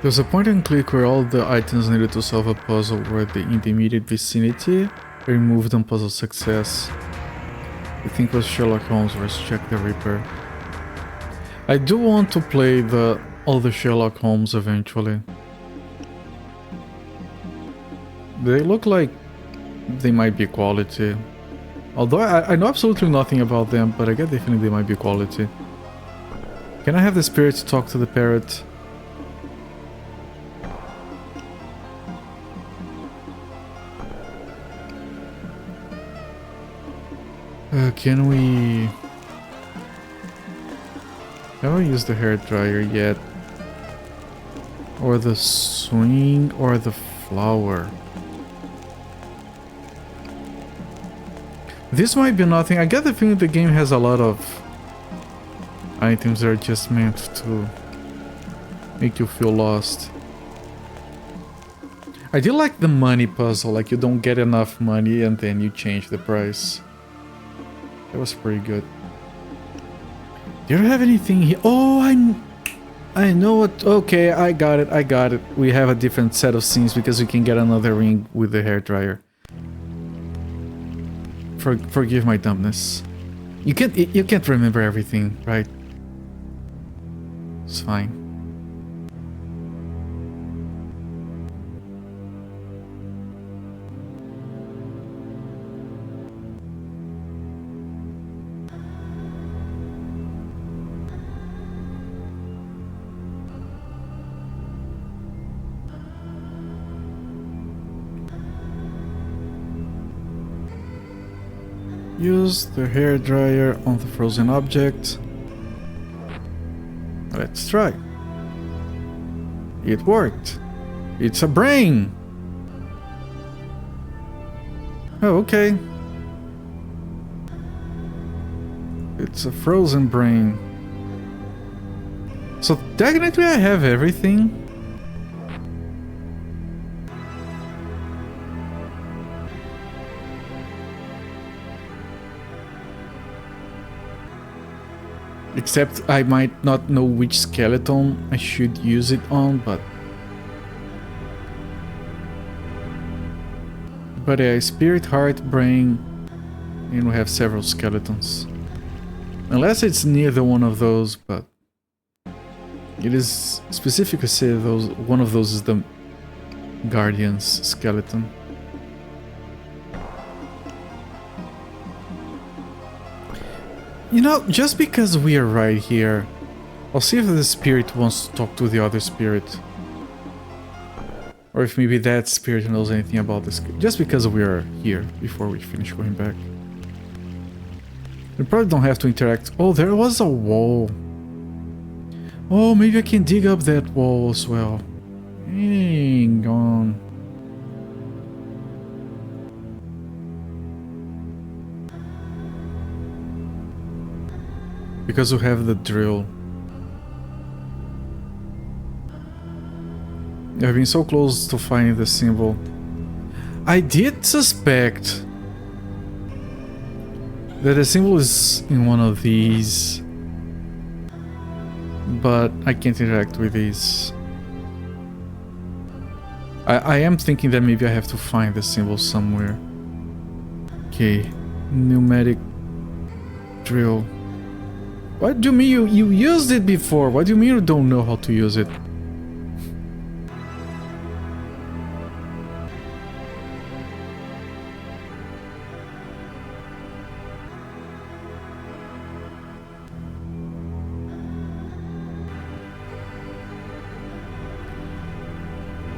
There's a point and click where all the items needed to solve a puzzle were in the immediate vicinity. Removed on puzzle success. I think it was Sherlock Holmes vs. Jack the Ripper. I do want to play all the Sherlock Holmes eventually. They look like they might be quality. Although I know absolutely nothing about them, but I get the feeling they might be quality. Can I have the spirit to talk to the parrot? Can we use the hair dryer yet? Or the swing or the flower? This might be nothing. I get the feeling the game has a lot of items that are just meant to make you feel lost. I do like the money puzzle, like you don't get enough money and then you change the price. That was pretty good. Do you have anything here? Oh, I know what. Okay, I got it. We have a different set of scenes because we can get another ring with the hairdryer. Forgive my dumbness. You can't remember everything, right? It's fine. Use the hairdryer on the frozen object. Let's try. It worked. It's a brain! Oh, okay. It's a frozen brain. So technically I have everything. Except I might not know which skeleton I should use it on, but a spirit, heart, brain, and we have several skeletons. Unless it's neither one of those, but it is specifically said one of those is the Guardian's skeleton. You know, just because we are right here, I'll see if the spirit wants to talk to the other spirit. Or if maybe that spirit knows anything about this. Just because we are here before we finish going back. We probably don't have to interact. Oh, there was a wall. Oh, maybe I can dig up that wall as well. Hang on. Because we have the drill. I've been so close to finding the symbol. I did suspect that the symbol is in one of these, but I can't interact with these. I am thinking that maybe I have to find the symbol somewhere. Okay, pneumatic drill. What do you mean you used it before? What do you mean you don't know how to use it?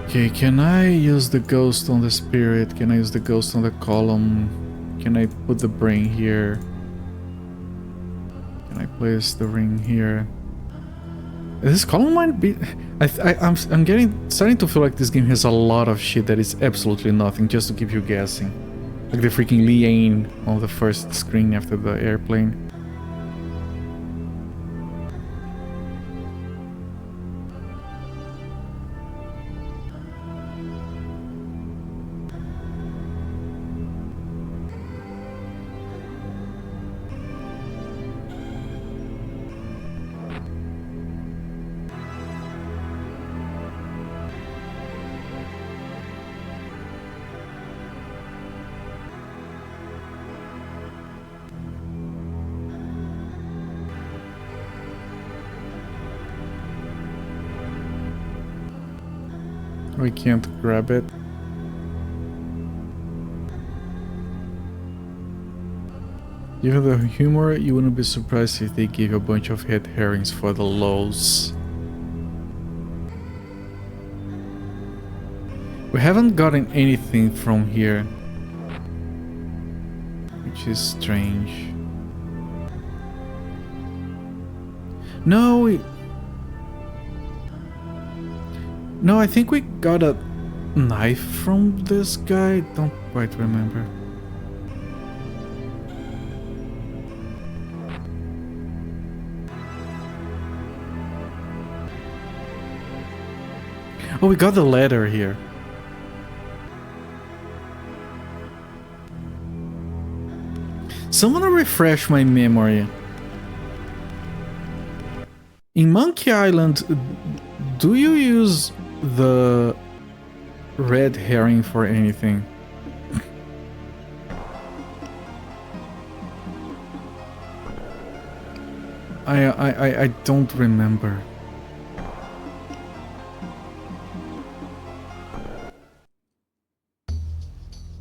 Okay, can I use the ghost on the spirit? Can I use the ghost on the column? Can I put the brain here? Can I place the ring here? This column might be... I'm starting to feel like this game has a lot of shit that is absolutely nothing, just to keep you guessing. Like the freaking Liane on the first screen after the airplane. We can't grab it. Given the humor, you wouldn't be surprised if they gave a bunch of head herrings for the lows. We haven't gotten anything from here, which is strange. No, I think we got a knife from this guy. Don't quite remember. Oh, we got the letter here. Someone refresh my memory. In Monkey Island, do you use the red herring for anything? I don't remember.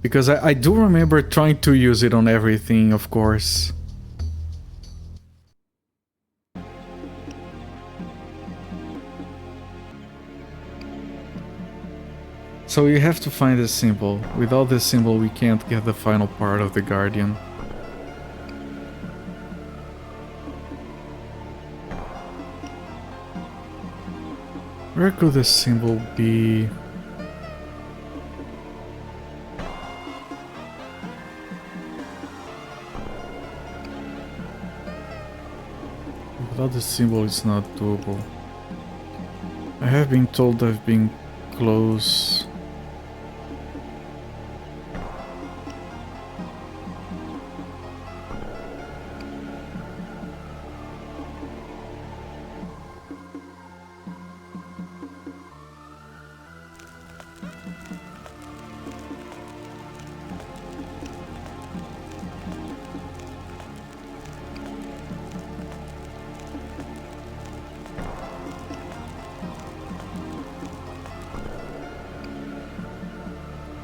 Because I do remember trying to use it on everything, of course. So you have to find this symbol. Without this symbol, we can't get the final part of the Guardian. Where could this symbol be? Without the symbol, it's not doable. I have been told I've been close.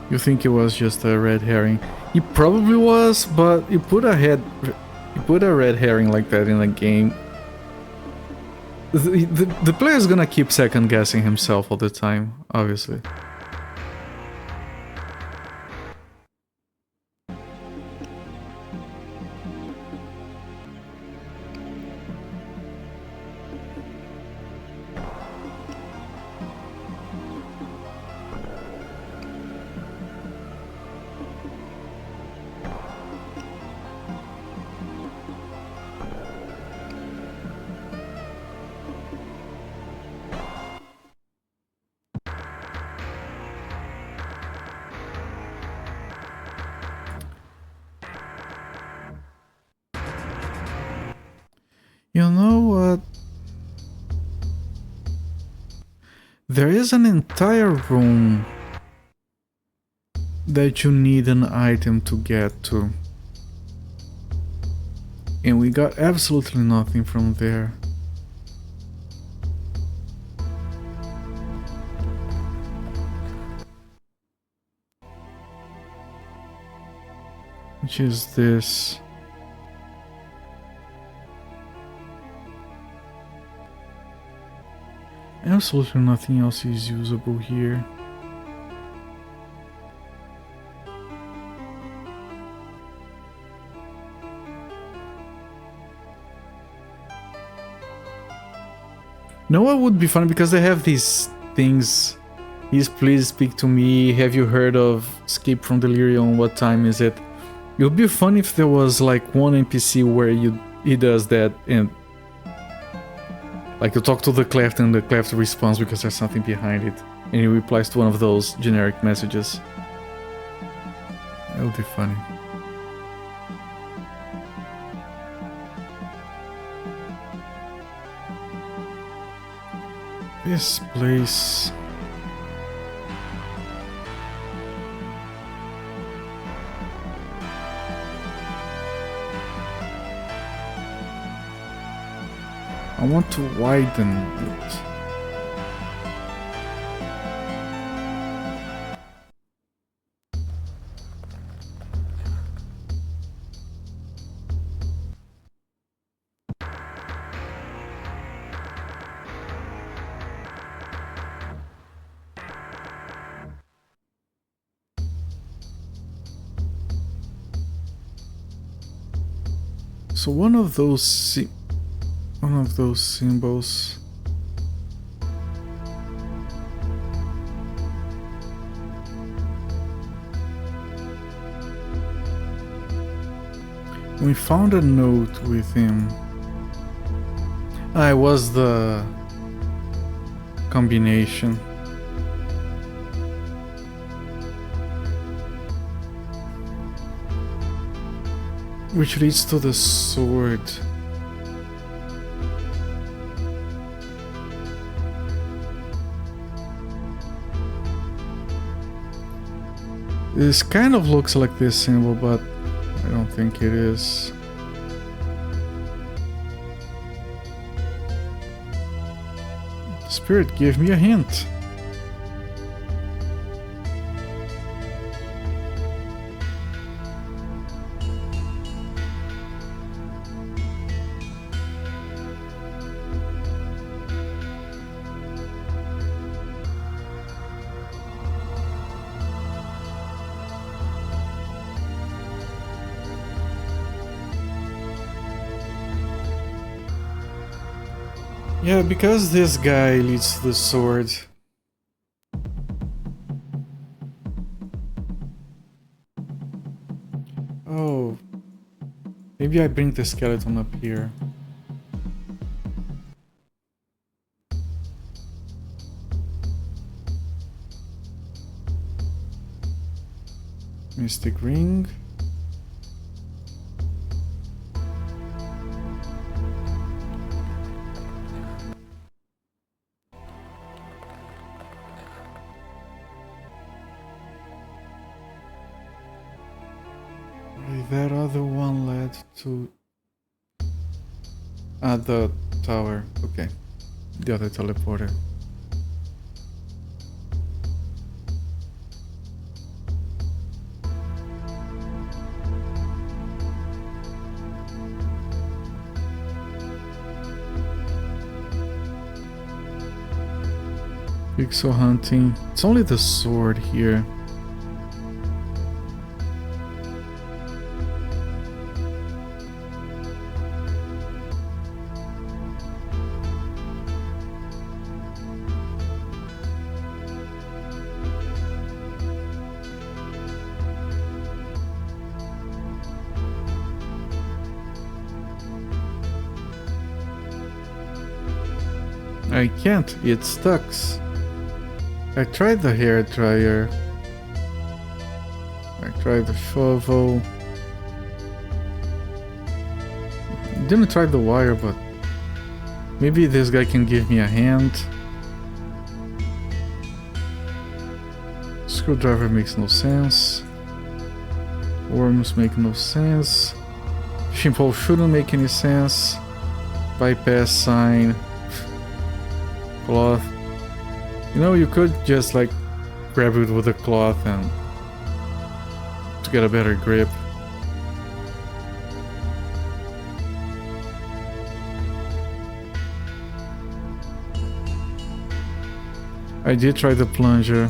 You think it was just a red herring? It probably was, but you put a red herring like that in a game. The player's gonna keep second guessing himself all the time, obviously. You know what? There is an entire room that you need an item to get to. And we got absolutely nothing from there. Which is this? Absolutely nothing else is usable here. No, what would be fun because they have these things. Please speak to me. Have you heard of Escape from Delirium? What time is it? It would be fun if there was like one NPC where he does that and like you talk to the cleft and the cleft responds because there's something behind it and he replies to one of those generic messages. That would be funny. This place... I want to widen it. So one of those symbols. We found a note with him. It was the combination. Which leads to the sword. This kind of looks like this symbol, but I don't think it is. Spirit, give me a hint. Yeah, because this guy leads to the sword. Oh. Maybe I bring the skeleton up here. Mystic ring. That other one led to the tower. Okay, the other teleporter. Pixel hunting. It's only the sword here. I can't, it stucks. I tried the hair dryer. I tried the shovel. Didn't try the wire, but maybe this guy can give me a hand. Screwdriver makes no sense. Worms make no sense. Finishing pole shouldn't make any sense. Bypass sign. Cloth. You know, you could just like grab it with a cloth and to get a better grip. I did try the plunger.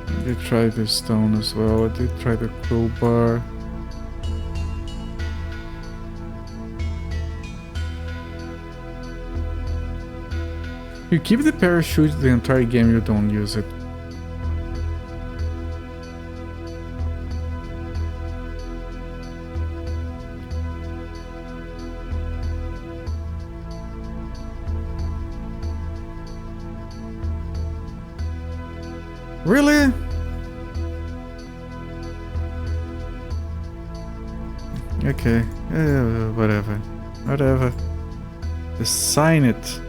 I did try the stone as well. I did try the crowbar. You keep the parachute the entire game, you don't use it. Really? Okay, whatever. Whatever. Just sign it.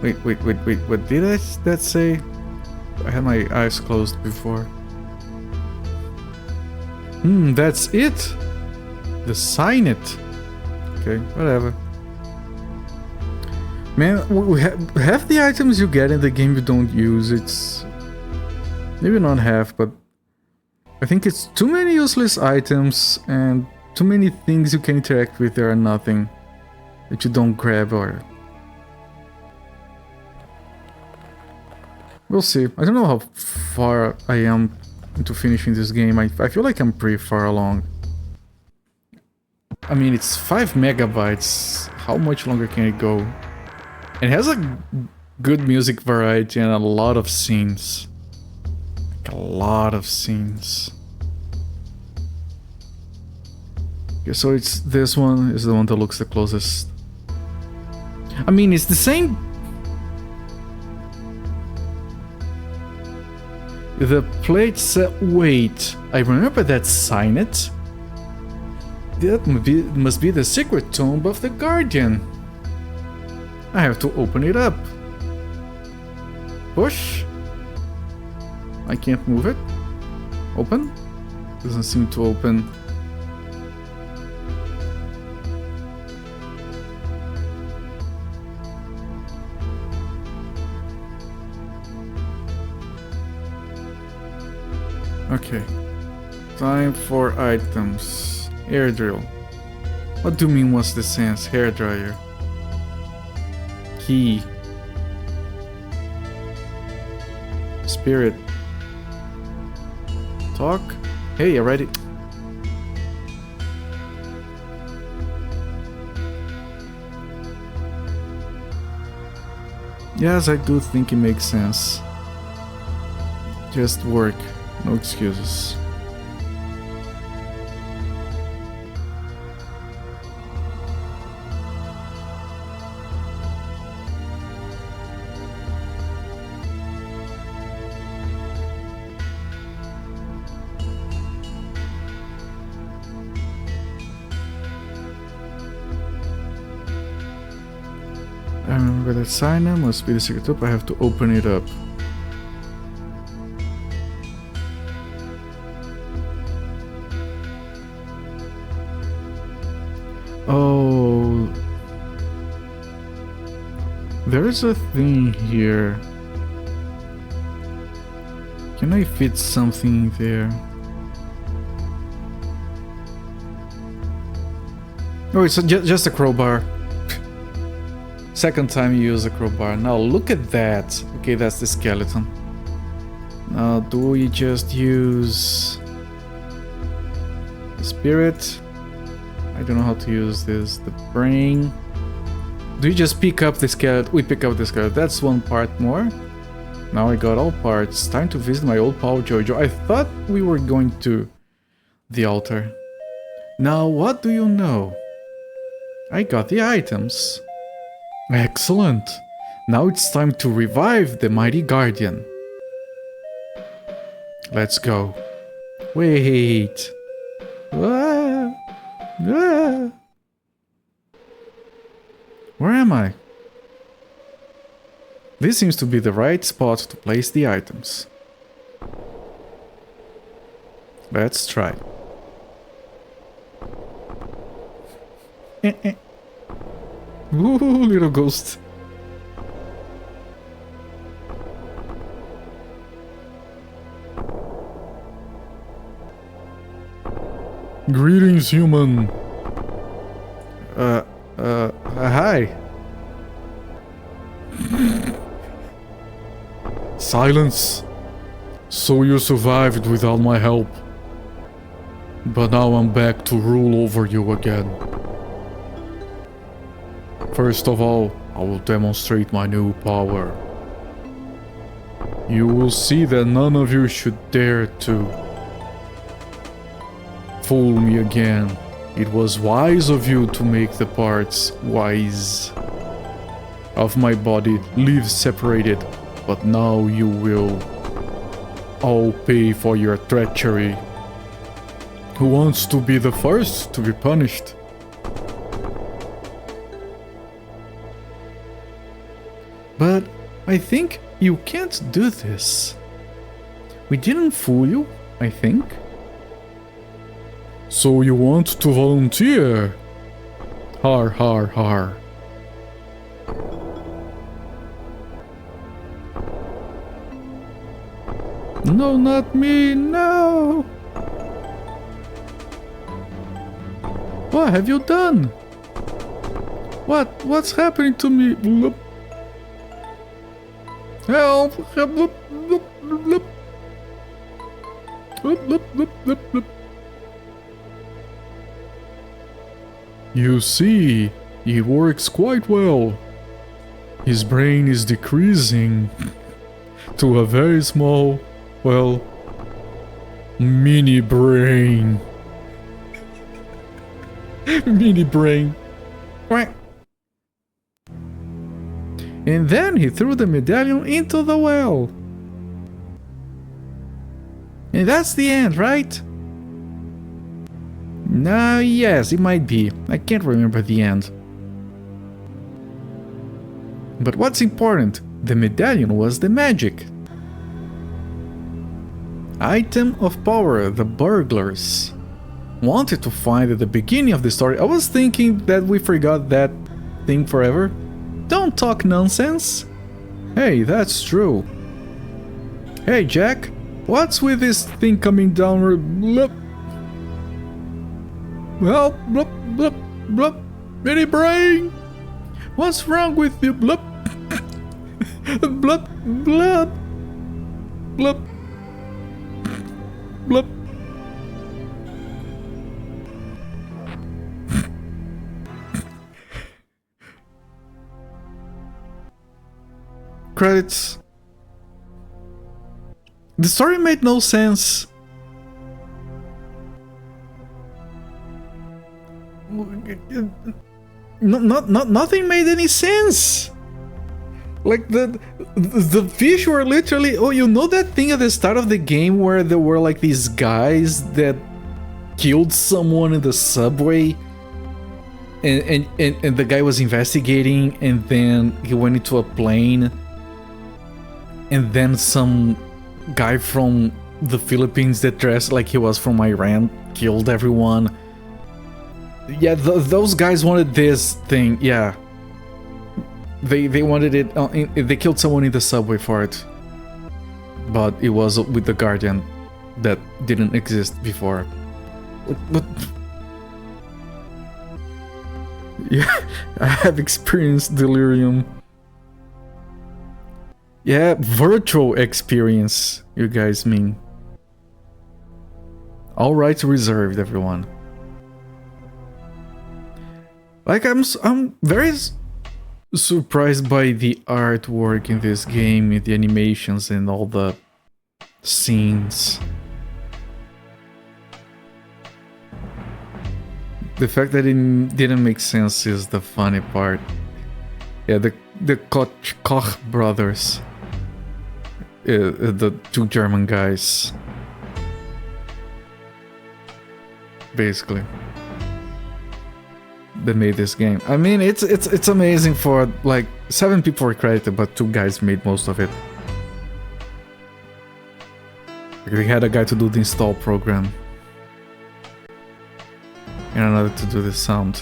Wait, what did that say? I had my eyes closed before. That's it? The sign it. Okay, whatever. Man, half the items you get in the game you don't use. It's maybe not half, but I think it's too many useless items and too many things you can interact with that are nothing that you don't grab or... We'll see. I don't know how far I am into finishing this game. I feel like I'm pretty far along. I mean, it's 5 megabytes. How much longer can it go? It has a good music variety and a lot of scenes. Like a lot of scenes. Okay, so it's this one is the one that looks the closest. I mean, it's the same. The plate said, wait, I remember that sign it. That must be the secret tomb of the Guardian. I have to open it up. Push. I can't move it. Open? Doesn't seem to open. Okay. Time for items. Air drill. What do you mean what's the sense? Hair dryer. Key. Spirit. Talk. Hey, I read it. Yes, I do think it makes sense. Just work. No excuses. I remember that sign must be the secret top. I have to open it up. Oh, there's a thing here. Can I fit something there? Oh, it's just a crowbar. Second time you use a crowbar. Now look at that. Okay, that's the skeleton. Now do we just use the spirit? I don't know how to use this. The brain. Do you just pick up the skeleton? We pick up the skeleton. That's one part more. Now I got all parts. Time to visit my old pal Jojo. I thought we were going to the altar. Now what do you know? I got the items. Excellent. Now it's time to revive the mighty Guardian. Let's go. Wait. Ah. Ah. Where am I? This seems to be the right spot to place the items. Let's try. Ooh, little ghost. Greetings, human. Hi. Silence. So you survived without my help. But now I'm back to rule over you again. First of all, I will demonstrate my new power. You will see that none of you should dare to fool me again. It was wise of you to make the parts of my body live separated, but now you will all pay for your treachery. Who wants to be the first to be punished? But I think you can't do this. We didn't fool you, I think. So you want to volunteer? Har har har. No, not me, no! What have you done? What's happening to me? Bloop. Help! Bloop, bloop, bloop. Bloop, bloop, bloop, bloop, bloop. You see, it works quite well. His brain is decreasing to a very small, well, mini brain. Mini brain. And then he threw the medallion into the well. And that's the end, right? Yes, it might be. I can't remember the end. But what's important? The medallion was the magic. Item of power, the burglars wanted to find at the beginning of the story. I was thinking that we forgot that thing forever. Don't talk nonsense. Hey, that's true. Hey, Jack, what's with this thing coming down? Blup. Well, blup, blup, blup. Mini brain. What's wrong with you? Blup. Blup, blup. Blup. Blup. Credits. The story made no sense. Nothing made any sense. Like the fish were literally. Oh, you know that thing at the start of the game where there were like these guys that killed someone in the subway, and the guy was investigating, and then he went into a plane. And then some guy from the Philippines that dressed like he was from Iran killed everyone. Yeah, those guys wanted this thing, yeah. They wanted it, they killed someone in the subway for it. But it was with the Guardian that didn't exist before. But yeah, I have experienced Delirium. Yeah, virtual experience, you guys mean. All rights reserved, everyone. Like, I'm very surprised by the artwork in this game, the animations and all the scenes. The fact that it didn't make sense is the funny part. Yeah, the Koch brothers. The two German guys, basically, that made this game. I mean, it's amazing for like 7 people were credited, but 2 guys made most of it. They had a guy to do the install program. in order to do the sound.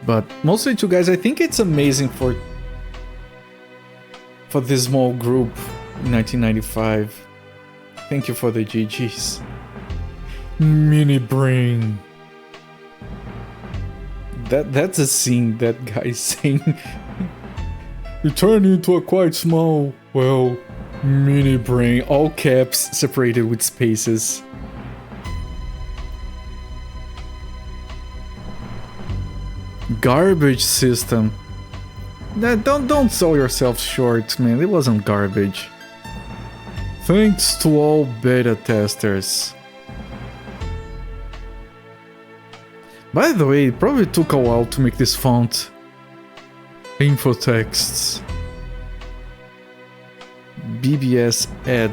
But mostly to guys, I think it's amazing for this small group in 1995. Thank you for the GGs. Mini brain. That's a scene that guy's saying. You turn into a quite small, well, mini brain, all caps separated with spaces. Garbage system. Don't sell yourself short, man. It wasn't garbage. Thanks to all beta testers. By the way, it probably took a while to make this font. Info texts. BBS ad.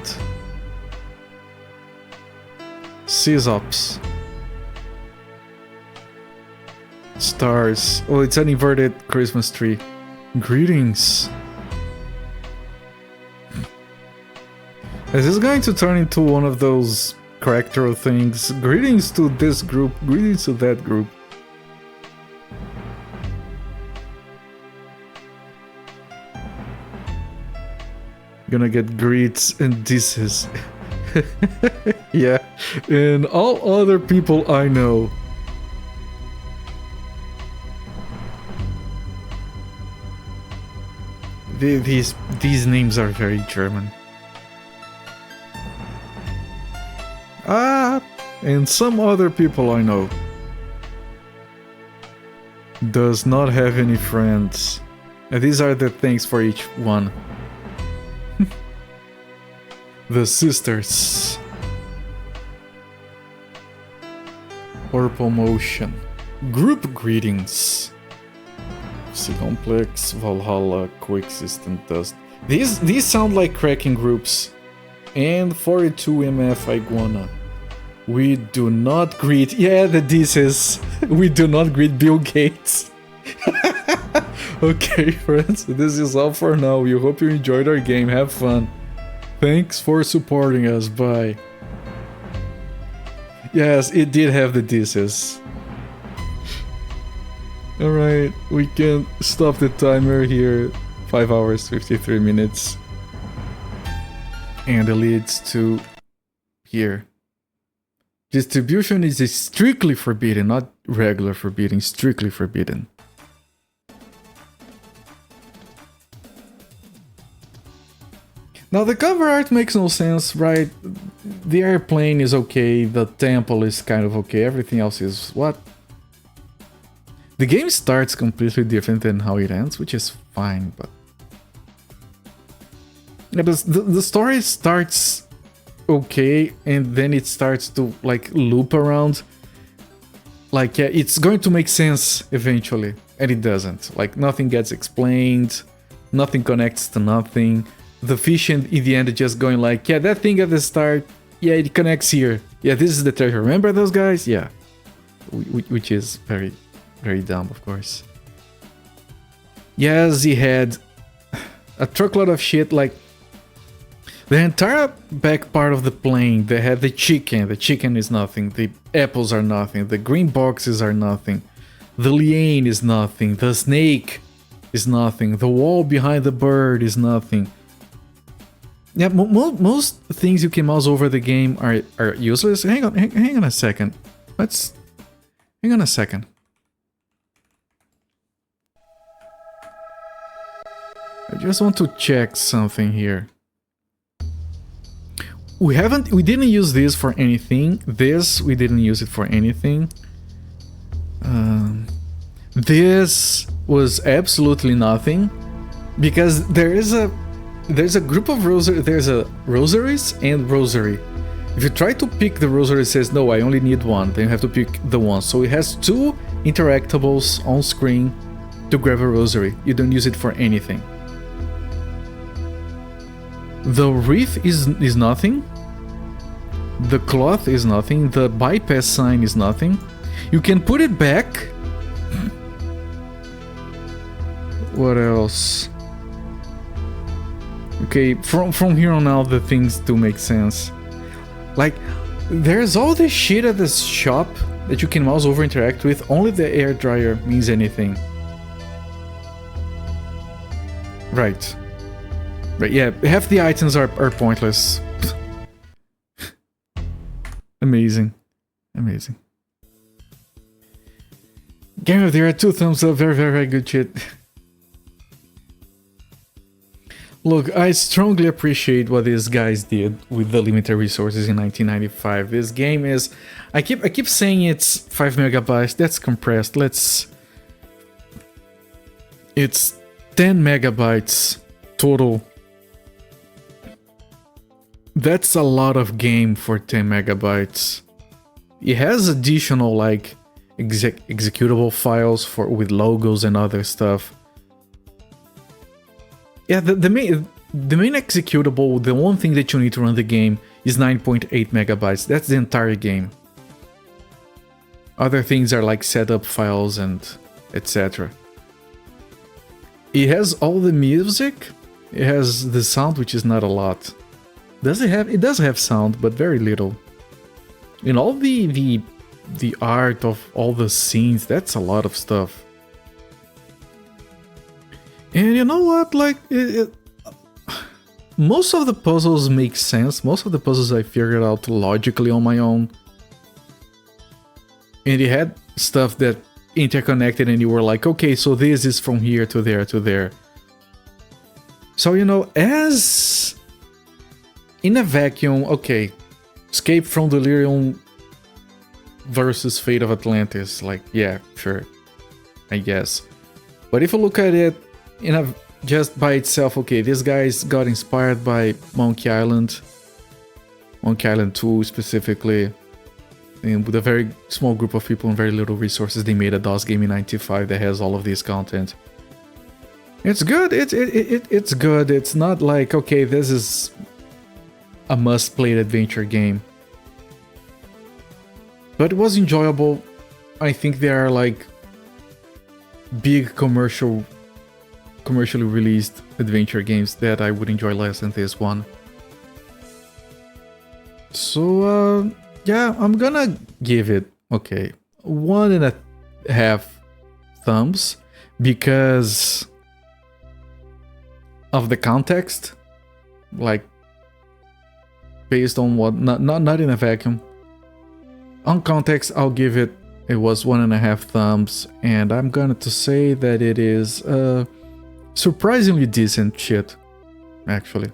Sysops. Stars. Oh, it's an inverted Christmas tree. Greetings. Is this going to turn into one of those character things? Greetings to this group, greetings to that group. Gonna get greets and disses. Yeah, and all other people I know. These names are very German. Ah, and some other people I know. Does not have any friends. And these are the things for each one. The sisters. Purple motion. Group greetings. C complex, Valhalla, coexistent dust. These sound like cracking groups. And 42MF Iguana. We do not greet. Yeah, the disses. We do not greet Bill Gates. Okay, friends, this is all for now. We hope you enjoyed our game. Have fun. Thanks for supporting us. Bye. Yes, it did have the disses. Alright, we can stop the timer here. 5 hours, 53 minutes. And it leads to here. Distribution is strictly forbidden, not regular forbidden, strictly forbidden. Now the cover art makes no sense, right? The airplane is okay, the temple is kind of okay, everything else is what? The game starts completely different than how it ends, which is fine, but... Yeah, the story starts okay, and then it starts to, like, loop around. Like, yeah, it's going to make sense eventually, and it doesn't. Like, nothing gets explained, nothing connects to nothing. The fish in the end is just going like, yeah, that thing at the start, yeah, it connects here. Yeah, this is the treasure. Remember those guys? Yeah. Which is very, very dumb, of course. Yes, he had a truckload of shit, like, the entire back part of the plane. They had the chicken is nothing, the apples are nothing, the green boxes are nothing, the liane is nothing, the snake is nothing, the wall behind the bird is nothing. Yeah, most things you can mouse over the game are useless. Hang on a second. Hang on a second. I just want to check something here. We didn't use this for anything. We didn't use it for anything. This was absolutely nothing, because there's a group of there's a rosaries and rosary. If you try to pick the rosary, it says no, I only need one. Then you have to pick the one. So it has two interactables on screen to grab a rosary. You don't use it for anything. The wreath is nothing. The cloth is nothing. The bypass sign is nothing. You can put it back. What else? Okay, from here on out, the things do make sense. Like, there's all this shit at this shop that you can mouse over interact with. Only the air dryer means anything. Right. But yeah, half the items are pointless. Amazing. Amazing. Game of the Year, 2 thumbs up, very, very, very good shit. Look, I strongly appreciate what these guys did with the limited resources in 1995. This game is... I keep saying it's 5 megabytes, that's compressed, it's 10 megabytes total. That's a lot of game for 10 megabytes. It has additional, like, executable files with logos and other stuff. Yeah, the main executable, the one thing that you need to run the game is 9.8 megabytes. That's the entire game. Other things are like setup files and etc. It has all the music. It has the sound, which is not a lot. It does have sound, but very little. And all the art of all the scenes, that's a lot of stuff. And you know what, like, most of the puzzles make sense. Most of the puzzles I figured out logically on my own. And it had stuff that interconnected and you were like, okay, so this is from here to there to there. So, you know, as in a vacuum, okay, Escape from Delirium versus Fate of Atlantis, like, yeah, sure, I guess. But if you look at it just by itself, okay, these guys got inspired by Monkey Island 2 specifically, and with a very small group of people and very little resources, they made a DOS game in '95 that has all of this content. It's good. It's good. It's not like, okay, this is a must-play adventure game, but it was enjoyable. I think there are like big commercially released adventure games that I would enjoy less than this one. So yeah, I'm gonna give it, okay, 1.5 thumbs because of the context, like based on what, not in a vacuum. On context, I'll give it was 1.5 thumbs, and I'm going to say that it is surprisingly decent shit, actually.